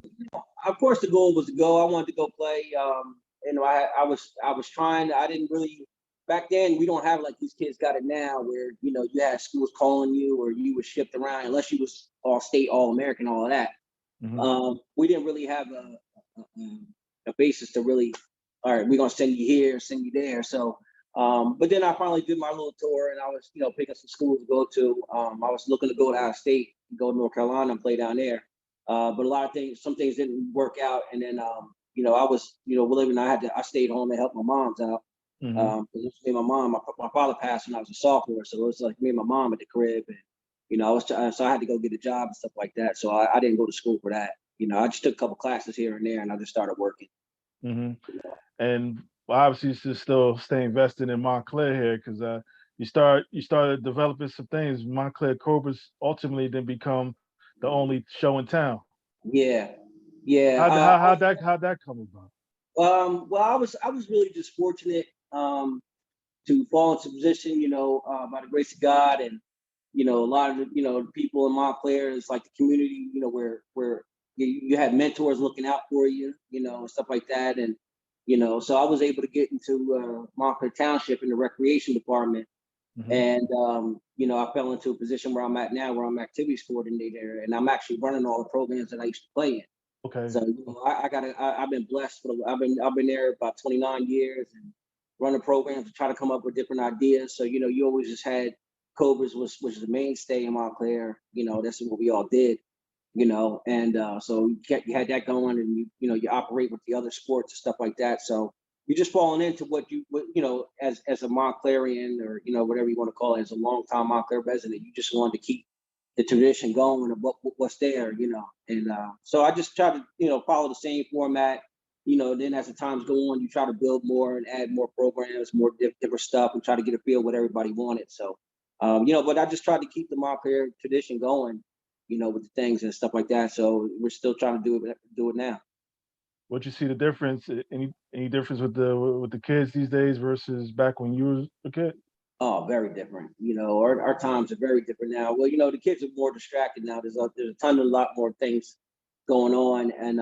of course the goal was to go. I wanted to go play. I was trying. I didn't really back then. We don't have like these kids got it now, where you had schools calling you or you was shipped around unless you was all state, all American, all of that. Hmm. We didn't really have a basis to really. All right, we're gonna send you here, send you there. So, but then I finally did my little tour, and I was picking some schools to go to. I was looking to go to out of state, go to North Carolina and play down there. But a lot of things, some things didn't work out, and then I was living. I stayed home and helped my mom's out. Hmm. 'Cause it was me and my mom. My father passed when I was a sophomore, so it was like me and my mom at the crib, and so I had to go get a job and stuff like that. So I didn't go to school for that. I just took a couple classes here and there, and I just started working. Hmm. And obviously, you should still stay invested in Montclair here because you started developing some things. Montclair Cobras ultimately then become the only show in town. Yeah, yeah. How'd that come about? Well, I was really just fortunate to fall into position, by the grace of God, and a lot of the people in Montclair is like the community, where you had mentors looking out for you, and stuff like that, and so I was able to get into Montclair Township in the recreation department, Hmm. and I fell into a position where I'm at now, where I'm activities coordinator, and I'm actually running all the programs that I used to play in. Okay. So I've been blessed I've been there about 29 years and running programs to try to come up with different ideas. So you always just had Cobras was the mainstay in Montclair. That's what we all did. And so you had that going, and you operate with the other sports and stuff like that. So you're just falling into as a Montclarian, or whatever you want to call it, as a longtime Montclair resident. You just wanted to keep the tradition going of what's there, and so I just try to follow the same format. Then as the times go on, you try to build more and add more programs, more different stuff, and try to get a feel what everybody wanted. So but I just tried to keep the Montclair tradition going, with the things and stuff like that. So we're still trying to do it now. What you see the difference? Any difference with the kids these days versus back when you was a kid? Oh, very different. Our times are very different now. Well, the kids are more distracted now. There's a lot more things going on, and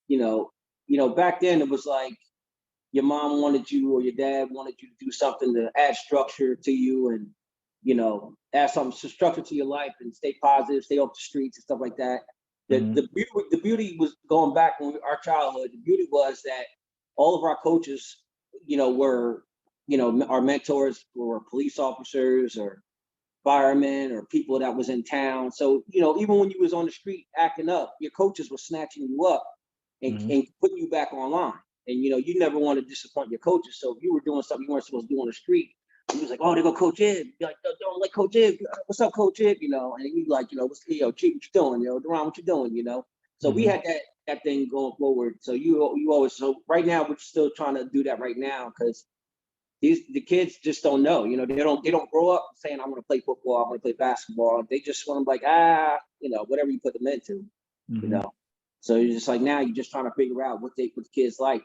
you know, back then it was like your mom wanted you or your dad wanted you to do something to add structure to you, and add some structure to your life and stay positive, stay off the streets and stuff like that. The Hmm. the beauty, the beauty was going back when our childhood. The beauty was that all of our coaches, were our mentors were police officers or firemen or people that was in town. So even when you was on the street acting up, your coaches were snatching you up Hmm. and putting you back online. And you never want to disappoint your coaches. So if you were doing something you weren't supposed to do on the street, he was like, "Oh, they go Coach Ib." You're like, "Don't let Coach Ib. What's up, Coach Ib?" And you like, what's Chief, what you doing? Daron, what you doing? So we Hmm. had that thing going forward. So you always so right now we're still trying to do that right now because the kids just don't know. They don't grow up saying I'm going to play football, I'm going to play basketball. They just want to like whatever you put them into. You Hmm. know. So you're just like now you're just trying to figure out what the kids like.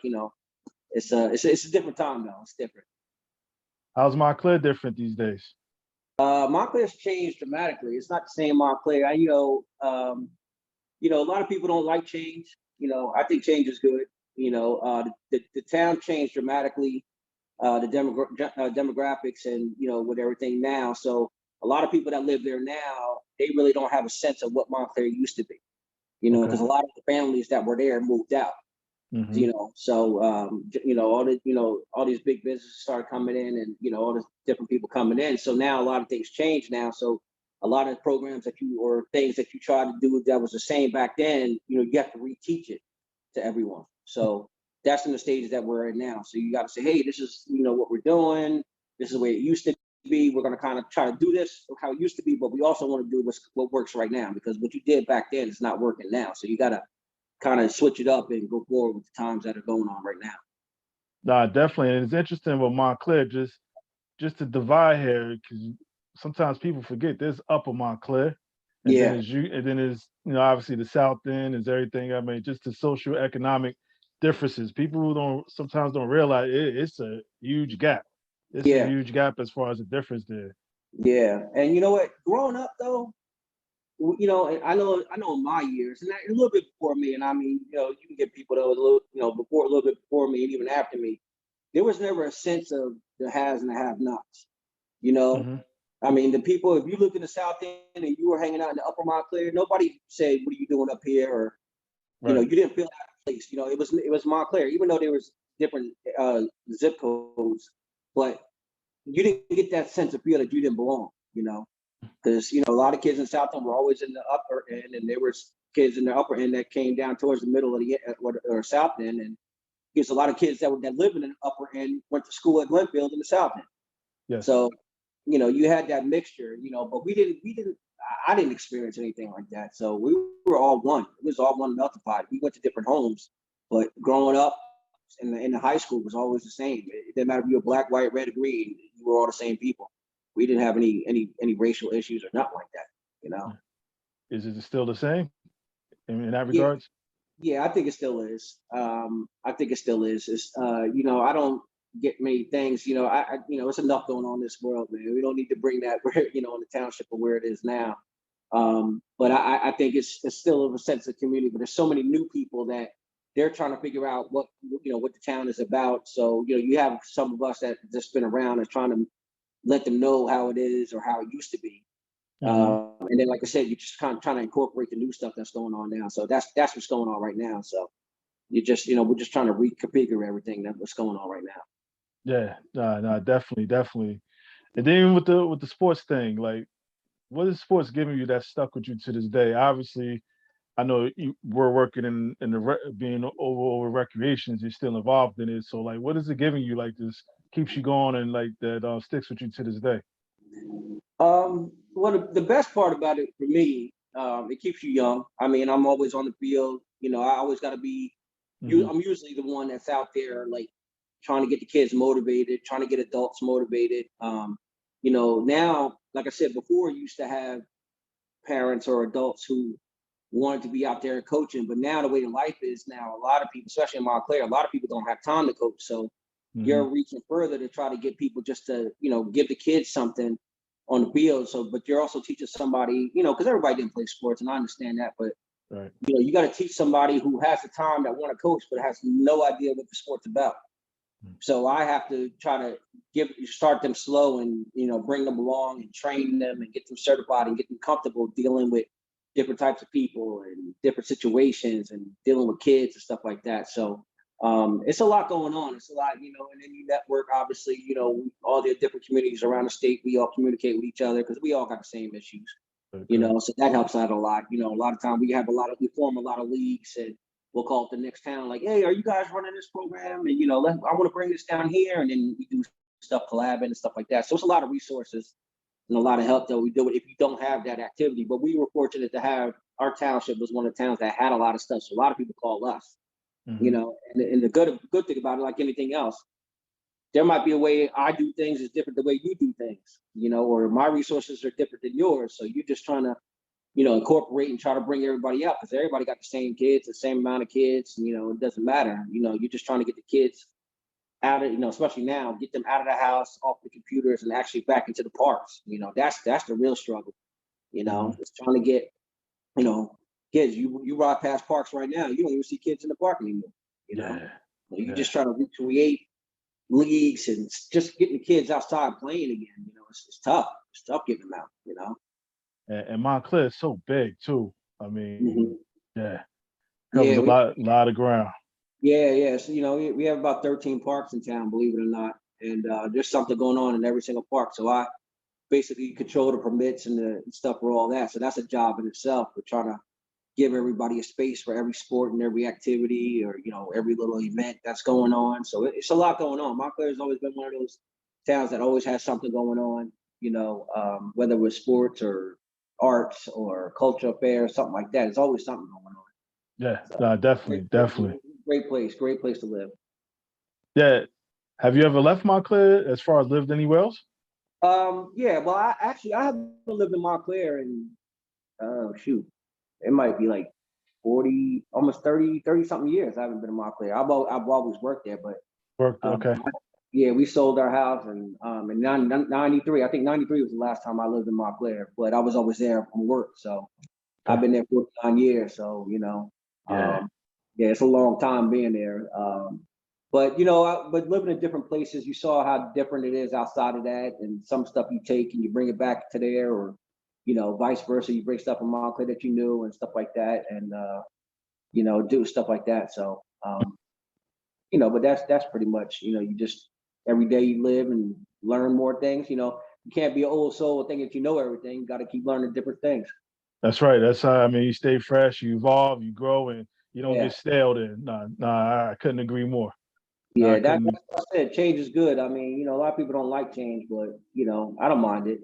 It's a different time though. It's different. How's Montclair different these days? Montclair's changed dramatically. It's not the same Montclair. A lot of people don't like change. I think change is good. The town changed dramatically, demographics and with everything now. So a lot of people that live there now, they really don't have a sense of what Montclair used to be. Okay. Because a lot of the families that were there moved out. Hmm. So all these big businesses started coming in, and all the different people coming in. So now a lot of things change now. So a lot of programs or things that you try to do that was the same back then, you have to reteach it to everyone. So that's in the stages that we're in now. So you got to say, hey, this is what we're doing. This is the way it used to be. We're going to kind of try to do this how it used to be, but we also want to do what works right now, because what you did back then is not working now. So you got to kind of switch it up and go forward with the times that are going on right now. Nah, definitely. And it's interesting with Montclair, just to divide here, because sometimes people forget there's Upper Montclair, and then Yeah, is obviously the South End is everything. I mean, just the social economic differences. People who don't sometimes don't realize it's a huge gap. It's a yeah, huge gap as far as the difference there. Yeah, and you know what? Growing up though, you know, and I know in my years, and a little bit before me, and I mean, you know, you can get people that was a little, you know, before a little bit before me, and even after me. There was never a sense of the haves and the have-nots. You know, Hmm. I mean, the people. If you lived in the South End and you were hanging out in the Upper Montclair, nobody said, "What are you doing up here?" Or you know, Right. you didn't feel out of place. You know, it was Montclair, even though there was different zip codes, but you didn't get that sense of feel that you didn't belong. You know, because you know a lot of kids in South End were always in the upper end, and there was kids in the upper end that came down towards the middle of the or South End, and there's a lot of kids that live in the upper end went to school at Glenfield in the South End. Yes. So you know you had that mixture, you know, but we didn't. I didn't experience anything like that. So we were all one. It was all one melting pot. We went to different homes, but growing up in the high school was always the same. It didn't matter if you were black, white, red, or green. You were all the same people. We didn't have any racial issues or nothing like that. You know. Is it still the same in that Yeah, regards? yeah, I think it still is. I think it still is. It's you know, I don't get many things. You know, you know, it's enough going on in this world, man. We don't need to bring that where you know in the township or where it is now. But I think it's still of a sense of community. But there's so many new people that they're trying to figure out what you know what the town is about. So you know, you have some of us that just been around and trying to let them know how it is or how it used to be. Hmm. And then, like I said, you're just kind of trying to incorporate the new stuff that's going on now. So that's what's going on right now. So you just, you know, we're just trying to reconfigure everything that what's going on right now. Yeah. No, definitely, definitely. And then even with the sports thing, like, what is sports giving you that stuck with you to this day? Obviously, I know you were working in the being over recreations. You're still involved in it. So, like, what is it giving you? Like, this keeps you going and like that sticks with you to this day. Well, the best part about it for me, it keeps you young. I mean, I'm always on the field. You know, I always got to be. Hmm. I'm usually the one that's out there, like trying to get the kids motivated, trying to get adults motivated. You know, now, like I said before, you used to have parents or adults who wanted to be out there coaching. But now the way the life is now, a lot of people, especially in Montclair, a lot of people don't have time to coach. So Hmm. you're reaching further to try to get people just to, you know, give the kids something on the field. So, but you're also teaching somebody, you know, because everybody didn't play sports, and I understand that, but Right. you know, you got to teach somebody who has the time that want to coach, but has no idea what the sport's about. So I have to try to start them slow and you know bring them along and train them and get them certified and get them comfortable dealing with different types of people and different situations and dealing with kids and stuff like that. So it's a lot going on. It's a lot, you know, and then you network. Obviously, you know, all the different communities around the state. We all communicate with each other because we all got the same issues, you Good. know, so that helps out a lot. You know, a lot of time we form a lot of leagues and we'll call it the next town, like, hey, are you guys running this program? And you know, I want to bring this down here, and then we do stuff collabing and stuff like that. So it's a lot of resources and a lot of help that we do it if you don't have that activity. But we were fortunate to have our township was one of the towns that had a lot of stuff. So a lot of people call us, you Hmm. know, and the good thing about it, like anything else, there might be a way I do things is different the way you do things, you know, or my resources are different than yours. So you're just trying to you know, incorporate and try to bring everybody up because everybody got the same kids, the same amount of kids. You know, it doesn't matter. You know, you're just trying to get the kids out of, you know, especially now, get them out of the house, off the computers, and actually back into the parks. You know, that's the real struggle. You know, Hmm. it's trying to get, you know, kids. You ride past parks right now, you don't even see kids in the park anymore. You know, Yeah. you Yeah. just trying to recreate leagues and just getting the kids outside playing again. You know, it's tough. It's tough getting them out. You know. And Montclair is so big too. I mean, Mhm. yeah, covers Yeah, a lot of ground. yeah, yeah. So, you know, we have about 13 parks in town, believe it or not. And there's something going on in every single park. So I basically control the permits and the stuff for all that. So that's a job in itself. We're trying to give everybody a space for every sport and every activity or, you know, every little event that's going on. So it's a lot going on. Montclair has always been one of those towns that always has something going on, you know, whether it was sports or arts or cultural affairs, something like that. It's always something going on. Yeah. So No, great, definitely, definitely. great place to live. Yeah. Have you ever left Montclair as far as lived anywhere else? Yeah, well, I haven't lived in Montclair in shoot, it might be like 40, almost 30 something years. I haven't been in Montclair. I've always worked there, but Worked. um, Okay. yeah, we sold our house and in 93. I think 93 was the last time I lived in Montclair, but I was always there from work. So I've been there 49 years. So, Yeah. yeah, it's a long time being there. But but living in different places, you saw how different it is outside of that, and some stuff you take and you bring it back to there, or vice versa. You bring stuff from Montclair that you knew and stuff like that, and do stuff like that. So, but that's pretty much, you just every day you live and learn more things. You can't be an old soul thinking that you know everything. You got to keep learning different things. That's right. That's how, I mean, you stay fresh, you evolve, you grow, and you don't Yeah. get stale then. Nah, I couldn't agree more. Nah, Yeah, I that's couldn't. what I said. Change is good. I mean, a lot of people don't like change, but I don't mind it.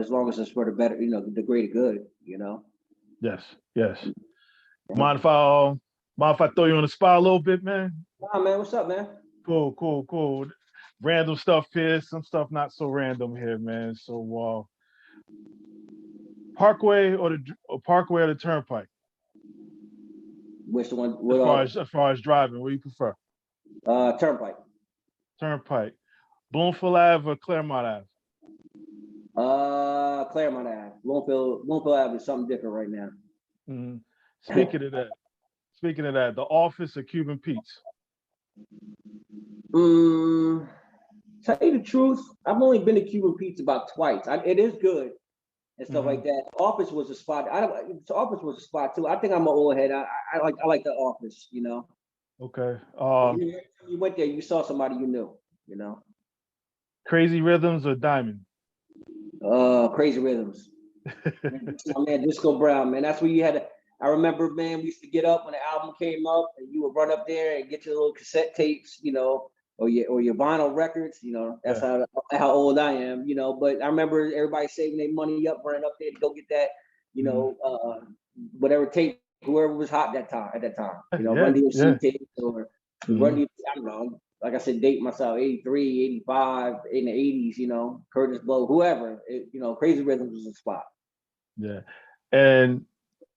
As long as it's for the better, the greater good. Yes, yes. Yeah. Mind if I throw you on the spot a little bit, man? Nah, man, what's up, man? Cool. Random stuff here, some stuff not so random here, man. So, Parkway or the Turnpike? Which one? As far What? as far as driving, what do you prefer? Turnpike. Turnpike, Bloomfield Ave or Claremont Ave? Claremont Ave. Bloomfield Ave is something different right now. Mhm. Speaking of that, The Office or Cuban Pete's? Tell you the truth, I've only been to Cuban Pizza about twice. It is good and stuff like Mhm. that. Office was a spot. The Office was a spot too. I think I'm an old head. I like the Office. Okay. You went there, you saw somebody you knew. Crazy Rhythms or Diamond? Crazy Rhythms. My man, Disco Brown, man. That's where you had to. I remember, man, we used to get up when the album came up, and you would run up there and get your little cassette tapes, or your vinyl records. That's Yeah. how old I am, But I remember everybody saving their money up, running up there to go get that, Mhm. whatever tape, whoever was hot at that time, Yeah, Run DMC yeah. tapes or the Run Mhm. DMC. I don't know. Like I said, date myself, 83, 85, in the 80s, Curtis Blow, whoever, Crazy Rhythms was a spot. Yeah. And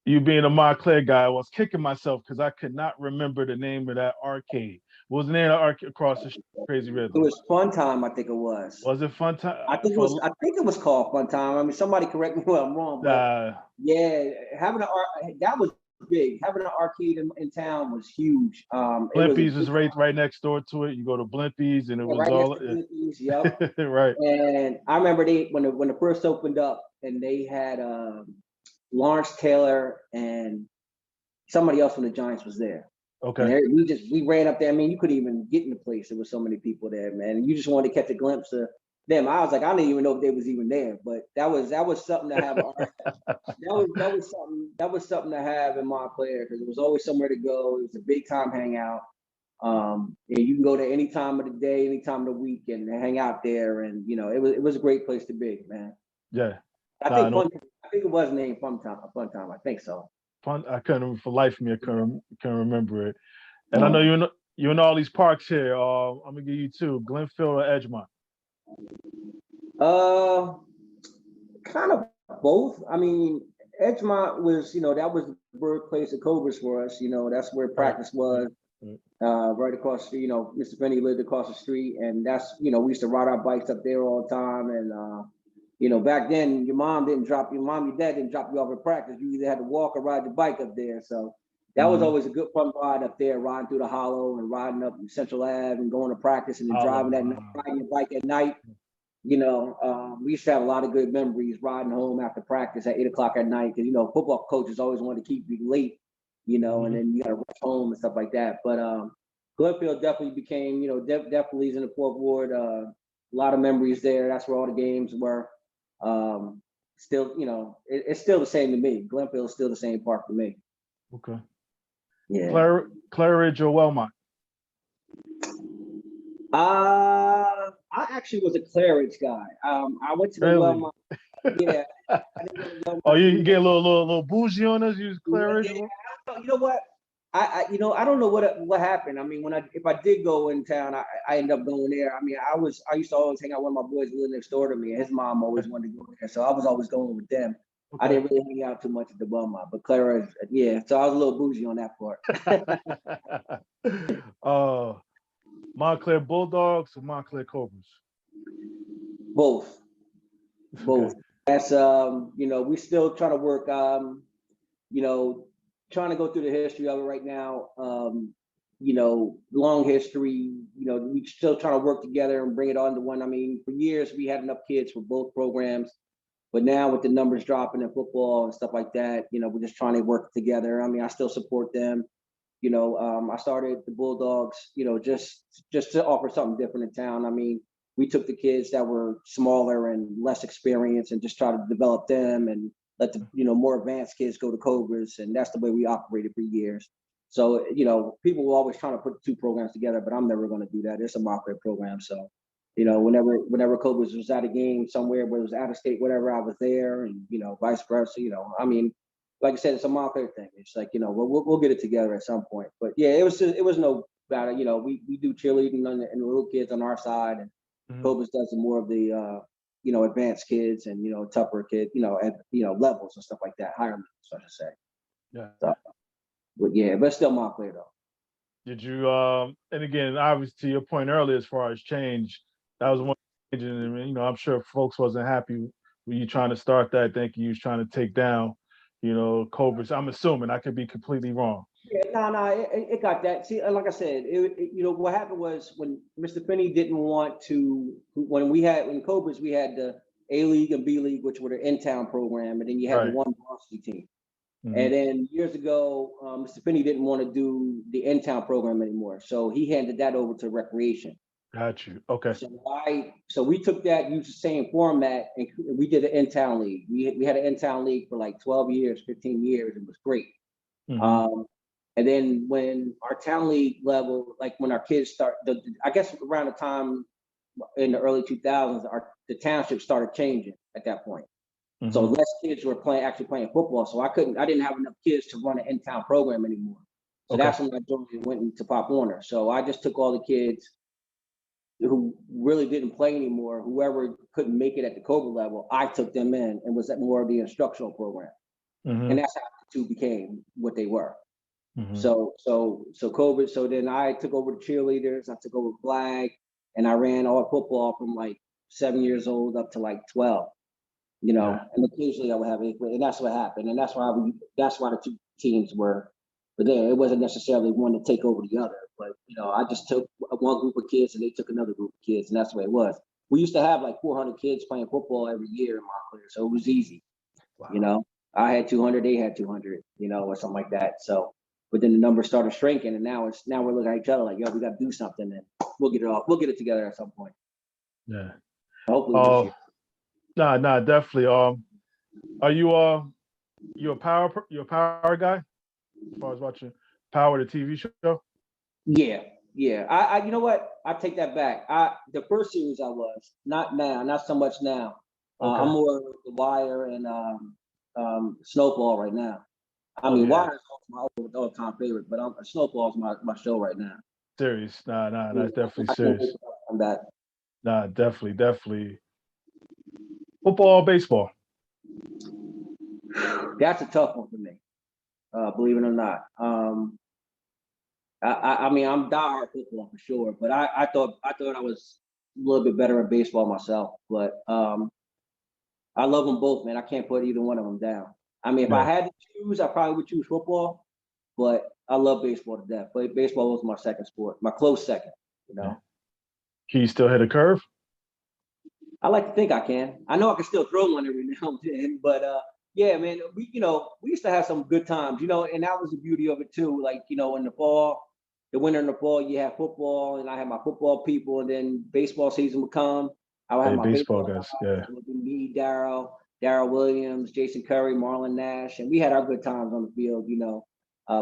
you being a Montclair guy, I was kicking myself because I could not remember the name of that arcade. What was the name of the arcade across the street? Crazy It Rhythm? was Fun Time, I think it was. Was it Fun Time? I think it was called Fun Time. I mean, somebody correct me if I'm wrong, but Uh, yeah, that was big. Having an arcade in town was huge. It was a Blimpies is big, right next door to it. You go to Blimpies and it was right next all to Philippines. Yep. right. And I remember when it first opened up, and they had Lawrence Taylor and somebody else from the Giants was there. And Okay. we ran up there. I mean, you couldn't even get in the place. There was so many people there, man. And you just wanted to catch a glimpse of them. I was like, I didn't even know if they was even there. But that was something to have. That was something to have in Montclair, because it was always somewhere to go. It was a big time hangout. And you can go to any time of the day, any time of the week, and hang out there. And it was a great place to be, man. Yeah. I Nah, think no I think it was named Fun Time. Fun Time. I think so. fun. I couldn't for life of me. I couldn't remember it. And I know you in all these parks here. I'm gonna give you two: Glenfield or Edgemont. Uh, Kind of both. I mean, Edgemont was, that was the birthplace of Cobras for us. That's where Right. practice was. Right. Right across, Mr. Finney lived across the street, and that's, we used to ride our bikes up there all the time. And back then, your mom, your dad didn't drop you off at practice. You either had to walk or ride your bike up there. So that was Mhm. always a good fun ride up there, riding through the hollow and riding up Central Ave and going to practice and then Hollow. riding your bike at night. We used to have a lot of good memories riding home after practice at 8 o'clock at night, because football coaches always wanted to keep you late, and Mhm. then you got to rush home and stuff like that. But Glenfield definitely became, definitely is in the fourth ward. A lot of memories there. That's where all the games were. Still, it's still the same to me. Glenfield is still the same park for me. Okay. Yeah. Claridge or Wellmont? I actually was a Claridge guy. I went to the Really? Wellmont. Yeah, I didn't go to Oh, Wellmont you too get much. a little bougie on us. You use Claridge. Yeah, you know what? I don't know what happened. I mean, if I did go in town, I ended up going there. I mean, I used to always hang out with my boys who lived next door to me, and his mom always wanted to go there, so I was always going with them. I Okay. didn't really hang out too much at the Belmont, but Clara, yeah. So I was a little bougie on that part. uh, Montclair Bulldogs or Montclair Cobras? Both. Okay. That's we still trying to work trying to go through the history of it right now. Long history, we still trying to work together and bring it on to one. I mean, for years we had enough kids for both programs, but now with the numbers dropping in football and stuff like that, we're just trying to work together. I mean, I still support them. I started the Bulldogs, just to offer something different in town. I mean, we took the kids that were smaller and less experienced and just try to develop them and let the more advanced kids go to Cobras, and that's the way we operated for years. So people were always trying to put the two programs together, but I'm never going to do that. It's a Montclair program, so whenever Cobras was at a game somewhere, where it was out of state, whatever, I was there, and vice versa. I mean, like I said, it's a Montclair thing. It's like we'll get it together at some point. But yeah, it was no about it. We do cheerleading and the little kids on our side, and Cobras does more of the advanced kids and tougher kids, at levels and stuff like that, higher levels, I should say. Yeah. So, but yeah, but still Montclair though. Did you and again, obviously to your point earlier as far as change, that was one change, and I'm sure folks wasn't happy when you trying to start that, thinking you was trying to take down, Cobras. I'm assuming, I could be completely wrong. Yeah, no, it got that. See, like I said, what happened was when Mr. Finney didn't want to, when Cobras, we had the A League and B League, which were the in-town program, and then you had the one varsity team. And then years ago, Mr. Finney didn't want to do the in-town program anymore, so he handed that over to recreation. Got you. Okay. So we took that, used the same format, and we did an in-town league. We had an in-town league for like 12 years, 15 years. It was great. And then when our town league level, like when our kids I guess around the time in the early 2000s, the township started changing at that point. So less kids were actually playing football. So I didn't have enough kids to run an in-town program anymore. So that's when I went into Pop Warner. So I just took all the kids who really didn't play anymore, whoever couldn't make it at the Cobra level, I took them in and was at more of the instructional program. And that's how the two became what they were. So Cobra, so then I took over the cheerleaders, I took over flag, and I ran all football from like 7 years old up to like 12. And occasionally I would have 8th grade, and that's what happened. And that's why the two teams were there. It wasn't necessarily one to take over the other, but I just took one group of kids and they took another group of kids, and that's the way it was. We used to have like 400 kids playing football every year in Montclair, so it was easy. Wow. I had 200, they had 200, or something like that. So, but then the numbers started shrinking, and now we're looking at each other like, yo, we got to do something, and we'll get it together at some point. Yeah. Hopefully this year. Nah, definitely. Are you a power guy as far as watching Power, the TV show? Yeah. I you know what? I take that back. The first series I was, not now, not so much now. Okay. I'm more The Wire and Snowfall right now. I mean, Wire is my all-time favorite, but Snowfall is my show right now. Serious? Nah, that's definitely serious. I'm back. Nah, definitely. Football or baseball? That's a tough one for me, believe it or not. I mean, I'm diehard football for sure, but I thought I was a little bit better at baseball myself. But I love them both, man. I can't put either one of them down. I mean, if I had to choose, I probably would choose football, but I love baseball to death. But baseball was my second sport, my close second. Can you still hit a curve? I like to think I can. I know I can still throw one every now and then, but yeah, man, we used to have some good times, and that was the beauty of it too. Like, in the fall, the winter and the fall, you have football, and I had my football people, and then baseball season would come. I would have my baseball guys. Yeah. Me, Daryl Williams, Jason Curry, Marlon Nash, and we had our good times on the field.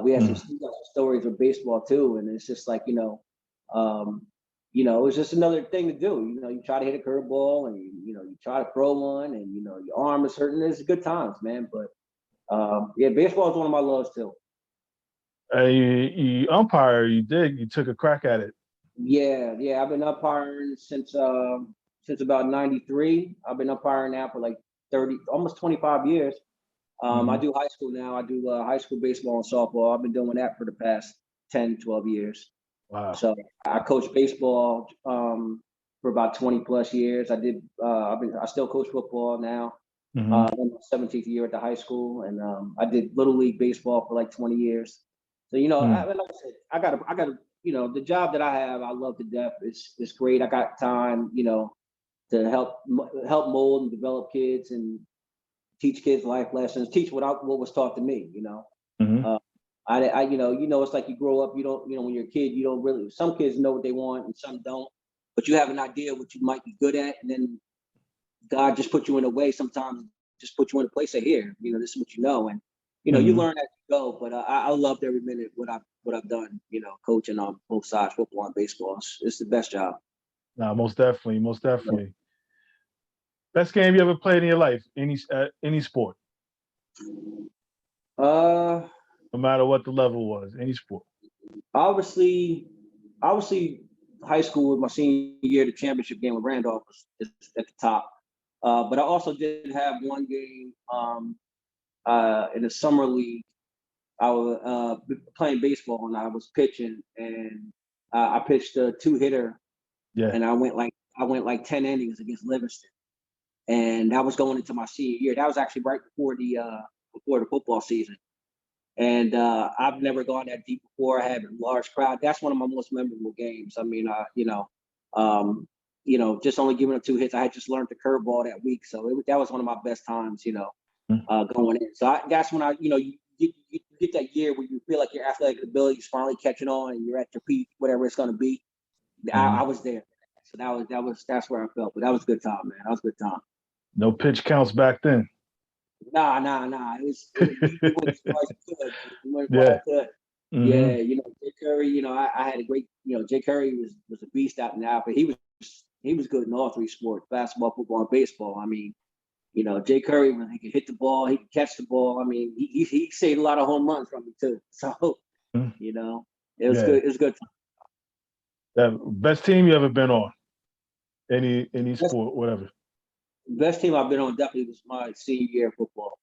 We had some stories with baseball too, and it's just like it was just another thing to do. You try to hit a curveball, and you try to throw one, and your arm is hurting. It's good times, man. But yeah, baseball is one of my loves too. You umpire. You took a crack at it. Yeah. I've been umpiring since about '93. I've been umpiring now for like 30, almost 25 years. I do high school now. I do high school baseball and softball. I've been doing that for the past 10, 12 years. Wow. So I coached baseball for about 20 plus years. I still coach football now. Hmm. I'm in my 17th year at the high school, and I did little league baseball for like 20 years. So Mm. like I said, I got the job that I have, I love to death. It's great. I got time, to help mold and develop kids and teach kids life lessons, teach what was taught to me. Hmm. Uh, it's like you grow up. You don't, when you're a kid, you don't really. Some kids know what they want, and some don't. But you have an idea what you might be good at, and then God just put you in a way. Sometimes just put you in a place of here. This is what you know, and you Hmm. learn as you go. But I loved every minute what I've done. Coaching on both sides, football and baseball. It's the best job. Nah, most definitely, most definitely. Best game you ever played in your life, any sport, Uh, no matter what the level was, any sport. obviously, obviously, high school was my senior year. The championship game with Randolph was just at the top. But I also did have one game in the summer league. I was playing baseball and I was pitching, and I pitched a two-hitter, Yeah, and I went like 10 innings against Livingston, and that was going into my senior year. That was actually right before the football season. And I've never gone that deep before. I had a large crowd. That's one of my most memorable games. I mean, um, just only giving up two hits. I had just learned the curveball that week, so that was one of my best times. mm, Going in. So that's when you get that year where you feel like your athletic ability is finally catching on, and you're at your peak, whatever it's going to be. I mhm. was there. So that's where I felt. But that was a good time, man. That was a good time. No pitch counts back then. Nah. You went as far as you could. You went as far as Yeah. you could. Hmm. Yeah, Jay Curry. I had a great. Jay Curry was a beast out in the outfit. He was good in all three sports: basketball, football, and baseball. I mean, Jay Curry, when he could hit the ball, he could catch the ball. I mean, he saved a lot of home runs from me too. So it was Yeah. good. It was good. That best team you ever been on? Any Best, sport, whatever. best team I've been on definitely was my senior year of football.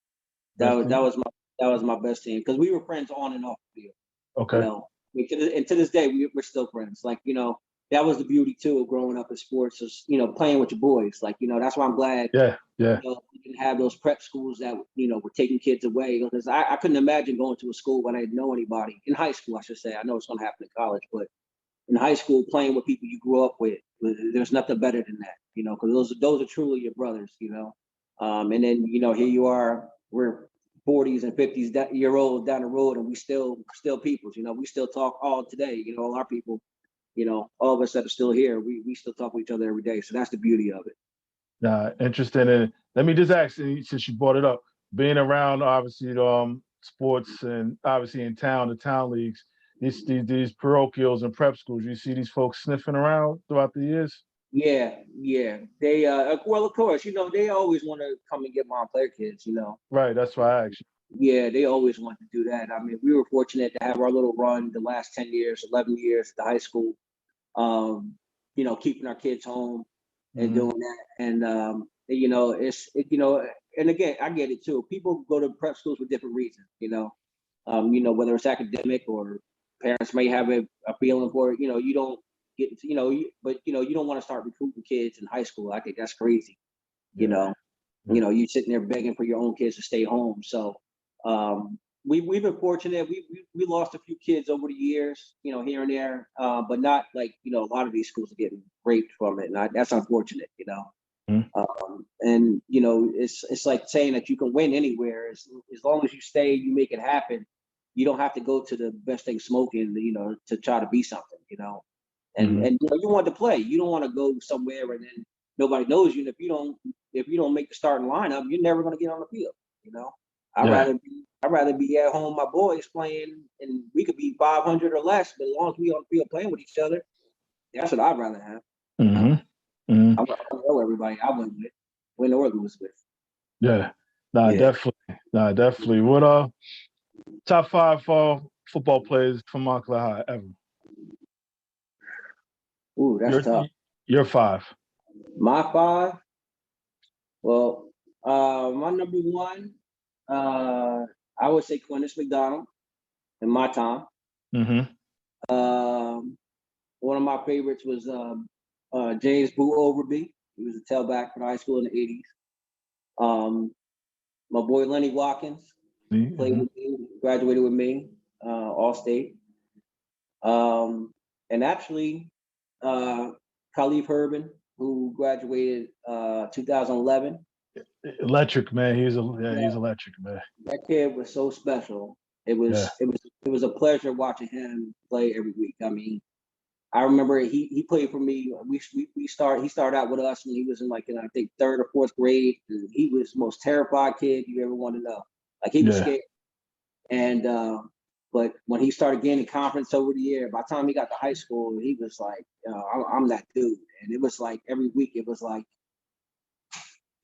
That Best was that team. was my that was my best team because we were friends on and off the field. You Okay. know, I mean, to this day we're still friends. Like that was the beauty too of growing up in sports is playing with your boys. Like that's why I'm glad Yeah. Yeah. we didn't have those prep schools that were taking kids away because I couldn't imagine going to a school when I didn't know anybody in high school. I should say I know it's going to happen in college, but in high school playing with people you grew up with, there's nothing better than that. Because those are truly your brothers. And then here you are, we're 40s and 50s year old down the road, and we still peoples. We still talk all today. All our people. All of us that are still here, we still talk with each other every day. So that's the beauty of it. Interesting. And let me just ask, since you brought it up, being around obviously sports and obviously in town, the town leagues, these parochials and prep schools, you see these folks sniffing around throughout the years. Yeah. They well, of course, they always want to come and get mom player kids. Right. That's why I asked Yeah, they always want to do that. I mean, we were fortunate to have our little run the last 10 years, 11 years at the high school. Keeping our kids home you. and Hmm. doing that. And and again, I get it too. People go to prep schools for different reasons. Whether it's academic or parents may have a feeling for it. You don't get, but you don't want to start recruiting kids in high school. I think that's crazy. You Yeah. know, Yeah. you sitting there begging for your own kids to stay home. So we've been fortunate. We lost a few kids over the years, here and there, but not like a lot of these schools are getting raped from it, and that's unfortunate. Mhm. And it's like saying that you can win anywhere as long as you stay, you make it happen. You don't have to go to the best thing smoking, to try to be something. Mhm. And you want to play. You don't want to go somewhere and then nobody knows you. And if you don't make the starting lineup, you're never going to get on the field. You know, Yeah. I'd rather be at home, with my boys playing, and we could be 500 or less, but as long as we on the field playing with each other, that's what I'd rather have. Hmm. Hmm. I want to know everybody I win or lose with. Yeah. Nah, Yeah. definitely. Nah, definitely. What top five football players from Mount Lehigh ever? Ooh, that's You're tough. you're five. My five. Well, my number one, I would say Quintus McDonald in my time. Hmm. Um, one of my favorites was James Boo Overby. He was a tailback for high school in the 80s. My boy Lenny Watkins played with me, graduated with me, all state. And actually, Khalif Urban, who graduated 2011. Electric, man. He's electric, man. That kid was so special. It was a pleasure watching him play every week. I mean, I remember he played for me. He started out with us when he was in I think 3rd or 4th grade. And he was the most terrified kid you ever want to know. Like he was scared. And but when he started gaining confidence over the year, by the time he got to high school, he was like, I'm that dude. And it was like every week, it was like,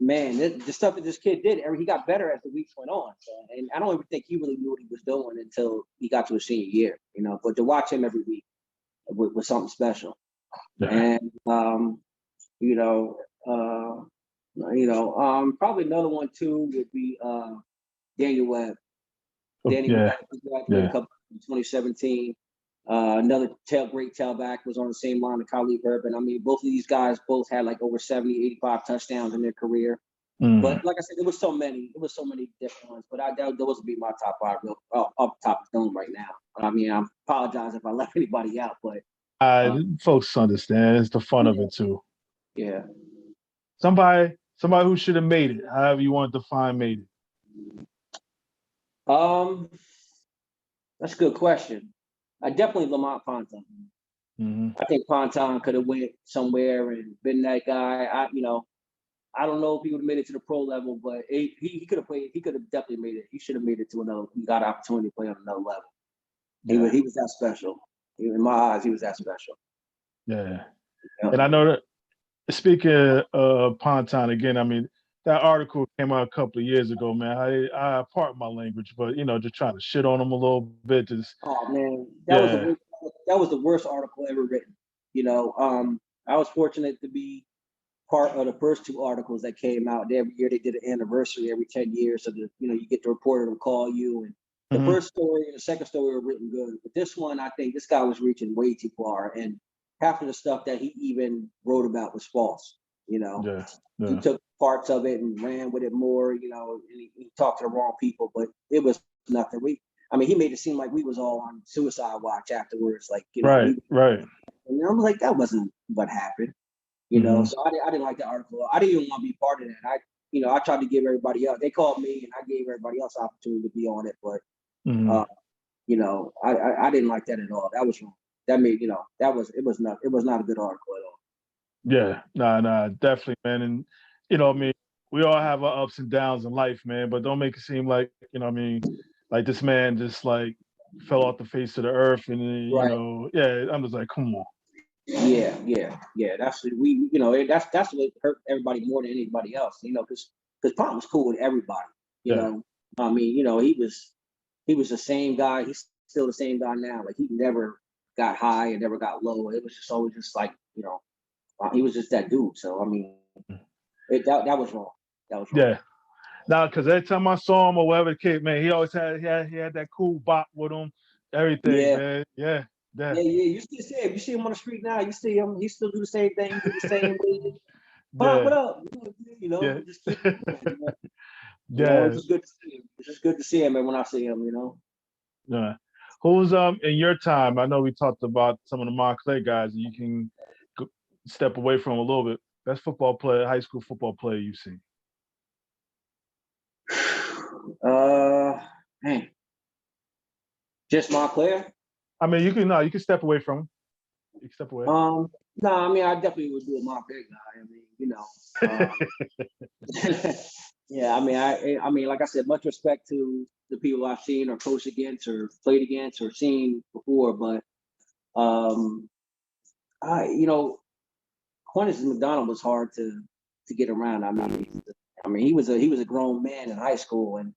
man, the stuff that this kid did, he got better as the weeks went on. So, and I don't even think he really knew what he was doing until he got to his senior year, but to watch him every week was something special. Yeah. And, probably another one too would be Daniel Webb. Danny Webb graduated a couple in 2017. Another great tailback was on the same line of Khalif Urban. I mean, both of these guys both had like over 70, 85 touchdowns in their career. But like I said, there was so many different ones. But those would be my top 5 up top of the dome right now. I mean, I apologize if I left anybody out, but folks understand. It's the fun of it too. Yeah. Somebody who should have made it, however you want to define made it. That's a good question. I definitely Lamont Ponton. I think Ponton could have went somewhere and been that guy. I don't know if he would have made it to the pro level, but he could have played. He could have definitely made it. He should have made it to another. He got an opportunity to play on another level. Yeah. He was that special. In my eyes, he was that special. Yeah. And I know that, speaking of Ponton again, I mean, that article came out a couple of years ago, man. I pardon my language, but just trying to shit on him a little bit. Oh man, that was the worst article ever written. I was fortunate to be part of the first 2 articles that came out. Every year they did an anniversary every 10 years, so that you get the reporter to call you. And the first story and the second story were written good, but this one, I think this guy was reaching way too far, and half of the stuff that he even wrote about was false. He took parts of it and ran with it more, and he talked to the wrong people, but it was nothing. He made it seem like we was all on suicide watch afterwards. Right. And I was like, that wasn't what happened, So I didn't like the article. I didn't even want to be part of that. I tried to give everybody else. They called me and I gave everybody else opportunity to be on it, but I didn't like that at all. That was wrong. That made it was not a good article at all. Yeah, nah, definitely, man. And we all have our ups and downs in life, man. But don't make it seem like like this man just like fell off the face of the earth, and I'm just like, come on. Yeah. That's that's what hurt everybody more than anybody else, because Pop was cool with everybody. He was the same guy. He's still the same guy now. Like he never got high and never got low. It was just always just like he was just that dude. So that was wrong. That was wrong. Yeah. Now, because every time I saw him or whatever the kid, man, he always had that cool bop with him, everything, man. Yeah. You still see him. You see him on the street now. You see him. He still do the same thing. Do the same way. What up? Just keep going, it's just good to see him. It's just good to see him, and when I see him, Yeah. Who's in your time? I know we talked about some of the Montclair guys, and you can step away from a little bit. Best football player, high school football player you've seen? Man, just Montclair. I mean, you can step away from him. You can step away. No, I definitely would do a Montclair guy. Yeah, I mean, like I said, much respect to the people I've seen or coached against or played against or seen before, but Quintus McDonald was hard to get around. I mean, he was a grown man in high school, and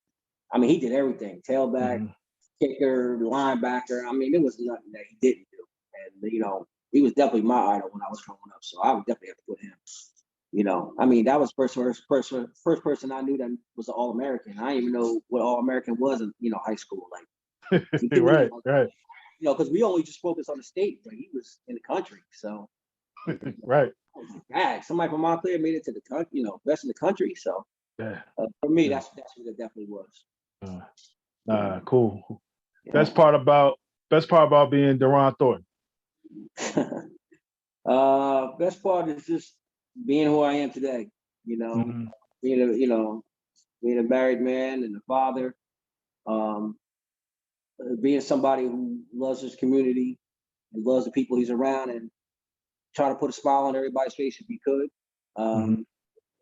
he did everything: tailback, kicker, linebacker. There was nothing that he didn't do, and he was definitely my idol when I was growing up. So I would definitely have to put him. That was first person I knew that was an All-American. I didn't even know what All-American was in high school. Right. because we only just focus on the state, but he was in the country. So, Right. yeah, somebody from Montclair made it to the country, best in the country. So, Yeah. for me, Yeah. that's what it definitely was. Cool. Yeah. Best part about being Daron Thornton. Best part is just being who I am today. Mhm. Being a married man and a father. Being somebody who loves his community and loves the people he's around, and try to put a smile on everybody's face if he could. Mhm.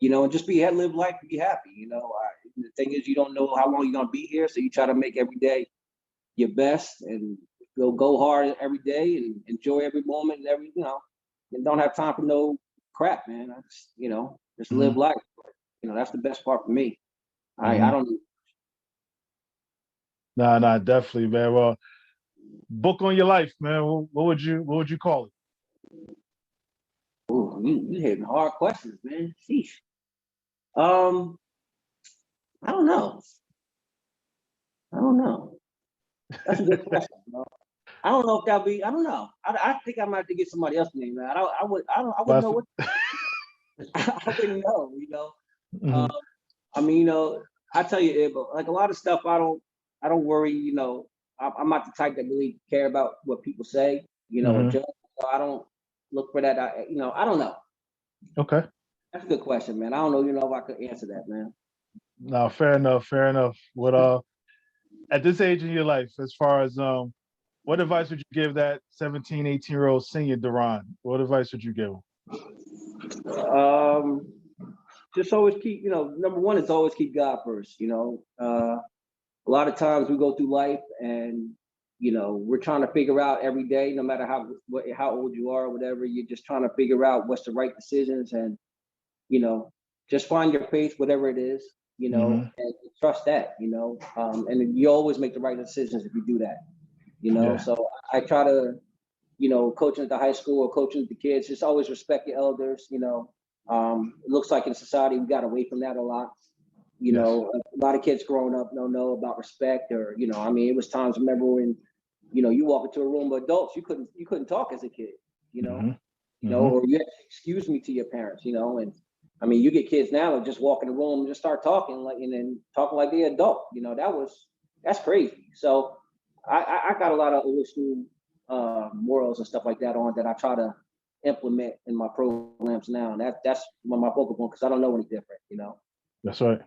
And just live life and be happy. The thing is, you don't know how long you're gonna be here, so you try to make every day your best and go hard every day and enjoy every moment and and don't have time for no crap, man. I just live Mhm. life. That's the best part for me. I Mhm. don't. Nah, definitely, man. Well, book on your life, man. What would you call it? Ooh, you hitting hard questions, man. Sheesh. Um, I don't know. I don't know. That's a good question, bro. I don't know if that'll be. I don't know. I think I might have to get somebody else's name, man. I would. I don't. I wouldn't know Last- what. I wouldn't know. Um, Mhm. I mean, I tell you, Abel, like a lot of stuff, I don't worry. I'm not the type that really care about what people say. Or Mhm. judge. So I don't look for that. I don't know. Okay. That's a good question, man. I don't know. If I could answer that, man. No, fair enough. Fair enough. What at this age in your life, as far as what advice would you give that 17, 18-year-old senior Daron? What advice would you give him? Um, just always keep. Number one is always keep God first. A lot of times we go through life and we're trying to figure out every day, no matter how old you are or whatever, you're just trying to figure out what's the right decisions, and just find your faith, whatever it is, Mhm. and trust that. And you always make the right decisions if you do that. Yeah. So I try to, coaching at the high school or coaching with the kids, just always respect your elders. It looks like in society we got away from that a lot. Yes. A lot of kids growing up don't know about respect, or it was times, remember when you walk into a room with adults, you couldn't talk as a kid, Mhm. Mhm. or you had to say, excuse me to your parents, and you get kids now that just walk in the room and just start talking like, and then talking like they're adult. That's crazy. So I got a lot of old school morals and stuff like that on that I try to implement in my programs now, and that's one of my focal point, because I don't know any different. That's right.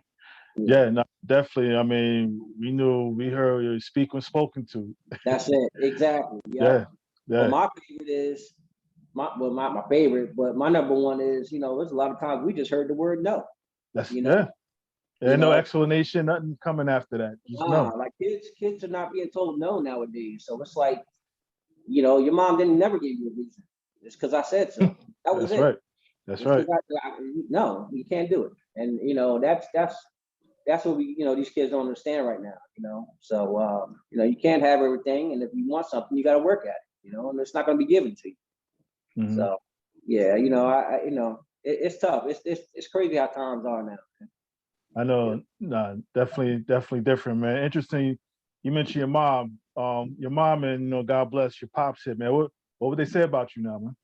Yeah. Yeah, no, definitely. I mean, we heard you speak when spoken to. That's it. Exactly. Yeah. Yep. But Yeah. my favorite is my favorite, but my number one is, there's a lot of times we just heard the word no. That's You know, yeah. you And no know, explanation, nothing coming after that. Just no. like kids are not being told no nowadays. So it's like, your mom didn't never give you a reason. It's because I said so. That was That's it. right. That's It's right. because no, you can't do it. And that's what these kids don't understand right now. So you can't have everything, and if you want something, you got to work at it. And it's not going to be given to you. Mhm. So yeah, it's tough. It's crazy how times are now. I Yeah. know. Nah, definitely different, man. Interesting. You mentioned your mom. Your mom and God bless your pops here, man. What would they say about you now, man?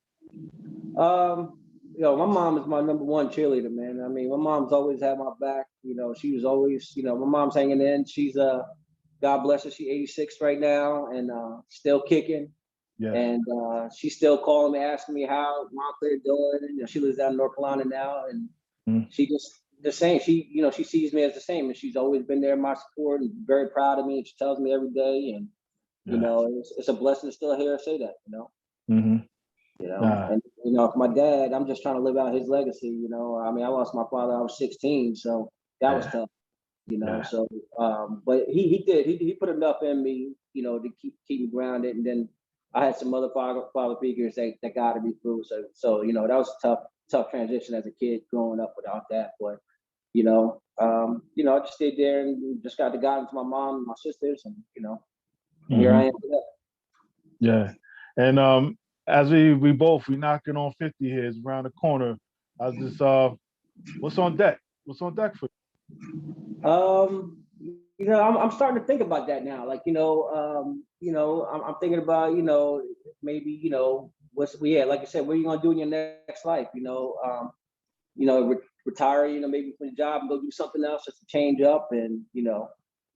My mom is my number one cheerleader, man. My mom's always had my back. She was always, my mom's hanging in. She's God bless her, she's 86 right now, and still kicking. Yes. And she's still calling me, asking me how Montclair doing. And, she lives down in North Carolina now, and Mhm. she just the same. She sees me as the same, and she's always been there in my support and very proud of me. And she tells me every day, and Yeah. it's a blessing to still hear her say that. Mhm. Nah. And for my dad, I'm just trying to live out his legacy. I lost my father, I was 16, so that was Yeah. tough. Yeah. So but he put enough in me, to keep me grounded. And then I had some other father figures that guided me through. So that was a tough transition as a kid growing up without that. But I just stayed there and just got the guidance of my mom and my sisters, and and here I Mhm. am today. Yeah. And as we knocking on 50 here, it's around the corner. I was just what's on deck? What's on deck for you? Um, I'm starting to think about that now. Like, I'm thinking about, maybe, what's we had, like you said, what are you gonna do in your next life? Retire, maybe from the job and go do something else just to change up. And,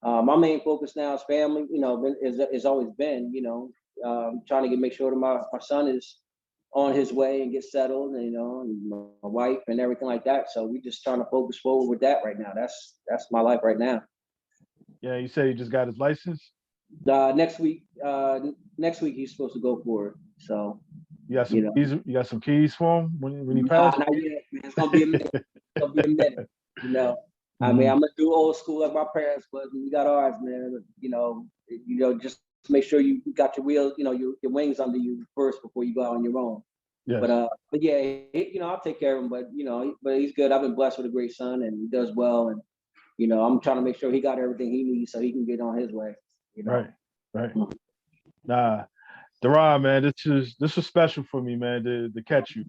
my main focus now is family, is always been, trying to make sure that my son is on his way and get settled, and my wife and everything like that. So we just trying to focus forward with that right now. That's my life right now. Yeah, you said he just got his license. Next week, he's supposed to go for it. So You got some keys. You got some keys for him when he passed. not yet, man. It's gonna be a minute. It's gonna be a minute. I mean, I'm gonna do old school like my parents, but we got ours, man. Just make sure you got your wheels, your wings under you first before you go out on your own. Yes. But yeah, I'll take care of him. But he's good. I've been blessed with a great son, and he does well. And I'm trying to make sure he got everything he needs so he can get on his way. Right. Nah, Daron, man, this was special for me, man, to catch you.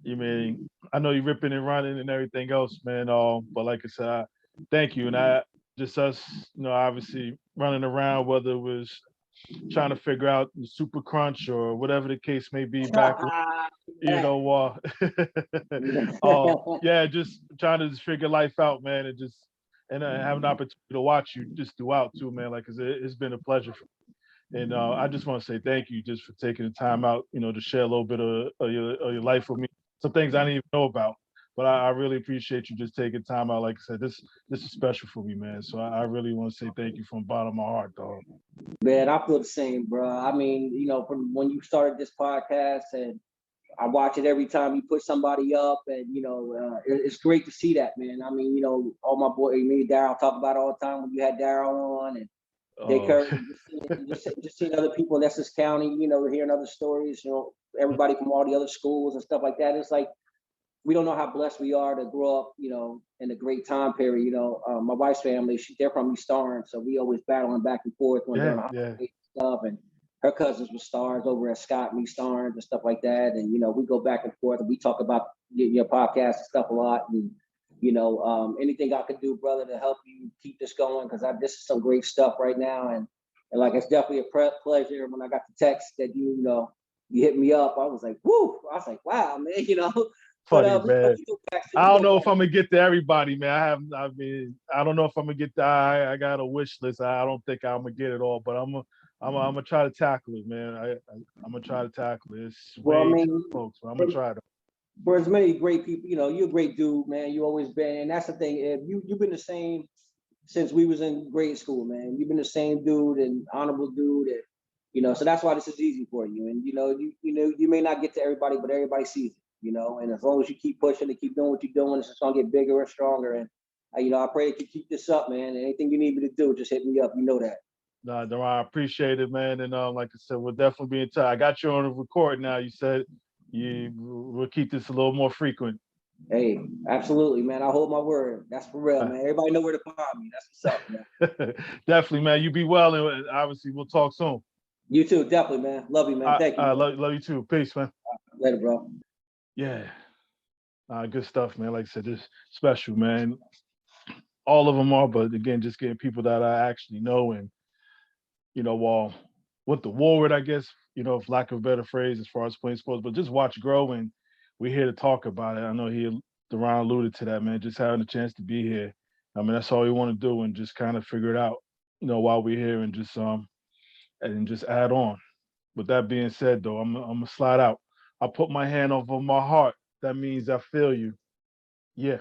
You mean, I know you're ripping and running and everything else, man. But like I said, thank you. And I just us, obviously running around, whether it was trying to figure out the super crunch or whatever the case may be back, just trying to just figure life out, man, and have an opportunity to watch you just throughout too, man. Like, it's been a pleasure. And I just want to say thank you just for taking the time out, to share a little bit of your life with me. Some things I didn't even know about, but I really appreciate you just taking time out. Like I said, this is special for me, man. So I really want to say thank you from the bottom of my heart, dog. Man, I feel the same, bro. I mean, from when you started this podcast, and I watch it every time you put somebody up, and it's great to see that, man. I mean, all my boy, me and Daron talk about it all the time when you had Daron on, and just seeing other people in Essex County, hearing other stories, everybody from all the other schools and stuff like that. It's like, we don't know how blessed we are to grow up, in a great time period. My wife's family, they're from East Orange, so we always battling back and forth when during the holidays and stuff. And her cousins were stars over at Scott and East Orange and stuff like that. And we go back and forth, and we talk about your podcast and stuff a lot. And anything I could do, brother, to help you keep this going, because this is some great stuff right now. And like, it's definitely a pleasure. When I got the text that you hit me up, I was like, whoo! I was like, wow, man, Funny, man. I don't know if I'm gonna get to everybody, man. I don't know if I'm gonna get I got a wish list. I don't think I'm gonna get it all, but I'm gonna try to tackle it, man. I'm gonna try to tackle it. It's folks, but I'm gonna try to. For as many great people, you're a great dude, man. You always been, and that's the thing. If you've been the same since we was in grade school, man. You've been the same dude and honorable dude, and so that's why this is easy for you. And you may not get to everybody, but everybody sees it. And as long as you keep pushing and keep doing what you're doing, it's just gonna get bigger and stronger. And I pray that you keep this up, man. And anything you need me to do, just hit me up. You know that. Nah, Daron, I appreciate it, man. And like I said, we'll definitely be in touch. I got you on the record now. You said we'll keep this a little more frequent. Hey, absolutely, man. I hold my word. That's for real, man. Everybody know where to find me. That's what's up, man. Definitely, man. You be well, and obviously we'll talk soon. You too, definitely, man. Love you, man. Thank you. Love you too. Peace, man. Later, bro. Yeah. Good stuff, man. Like I said, this special, man. All of them are, but again, just getting people that I actually know, and with the Warwood, I guess, for lack of a better phrase, as far as playing sports, but just watch grow, and we're here to talk about it. I know Daron alluded to that, man. Just having a chance to be here. I mean, that's all we want to do, and just kind of figure it out, while we're here, and just add on. With that being said, though, I'm gonna slide out. I put my hand over my heart. That means I feel you. Yeah.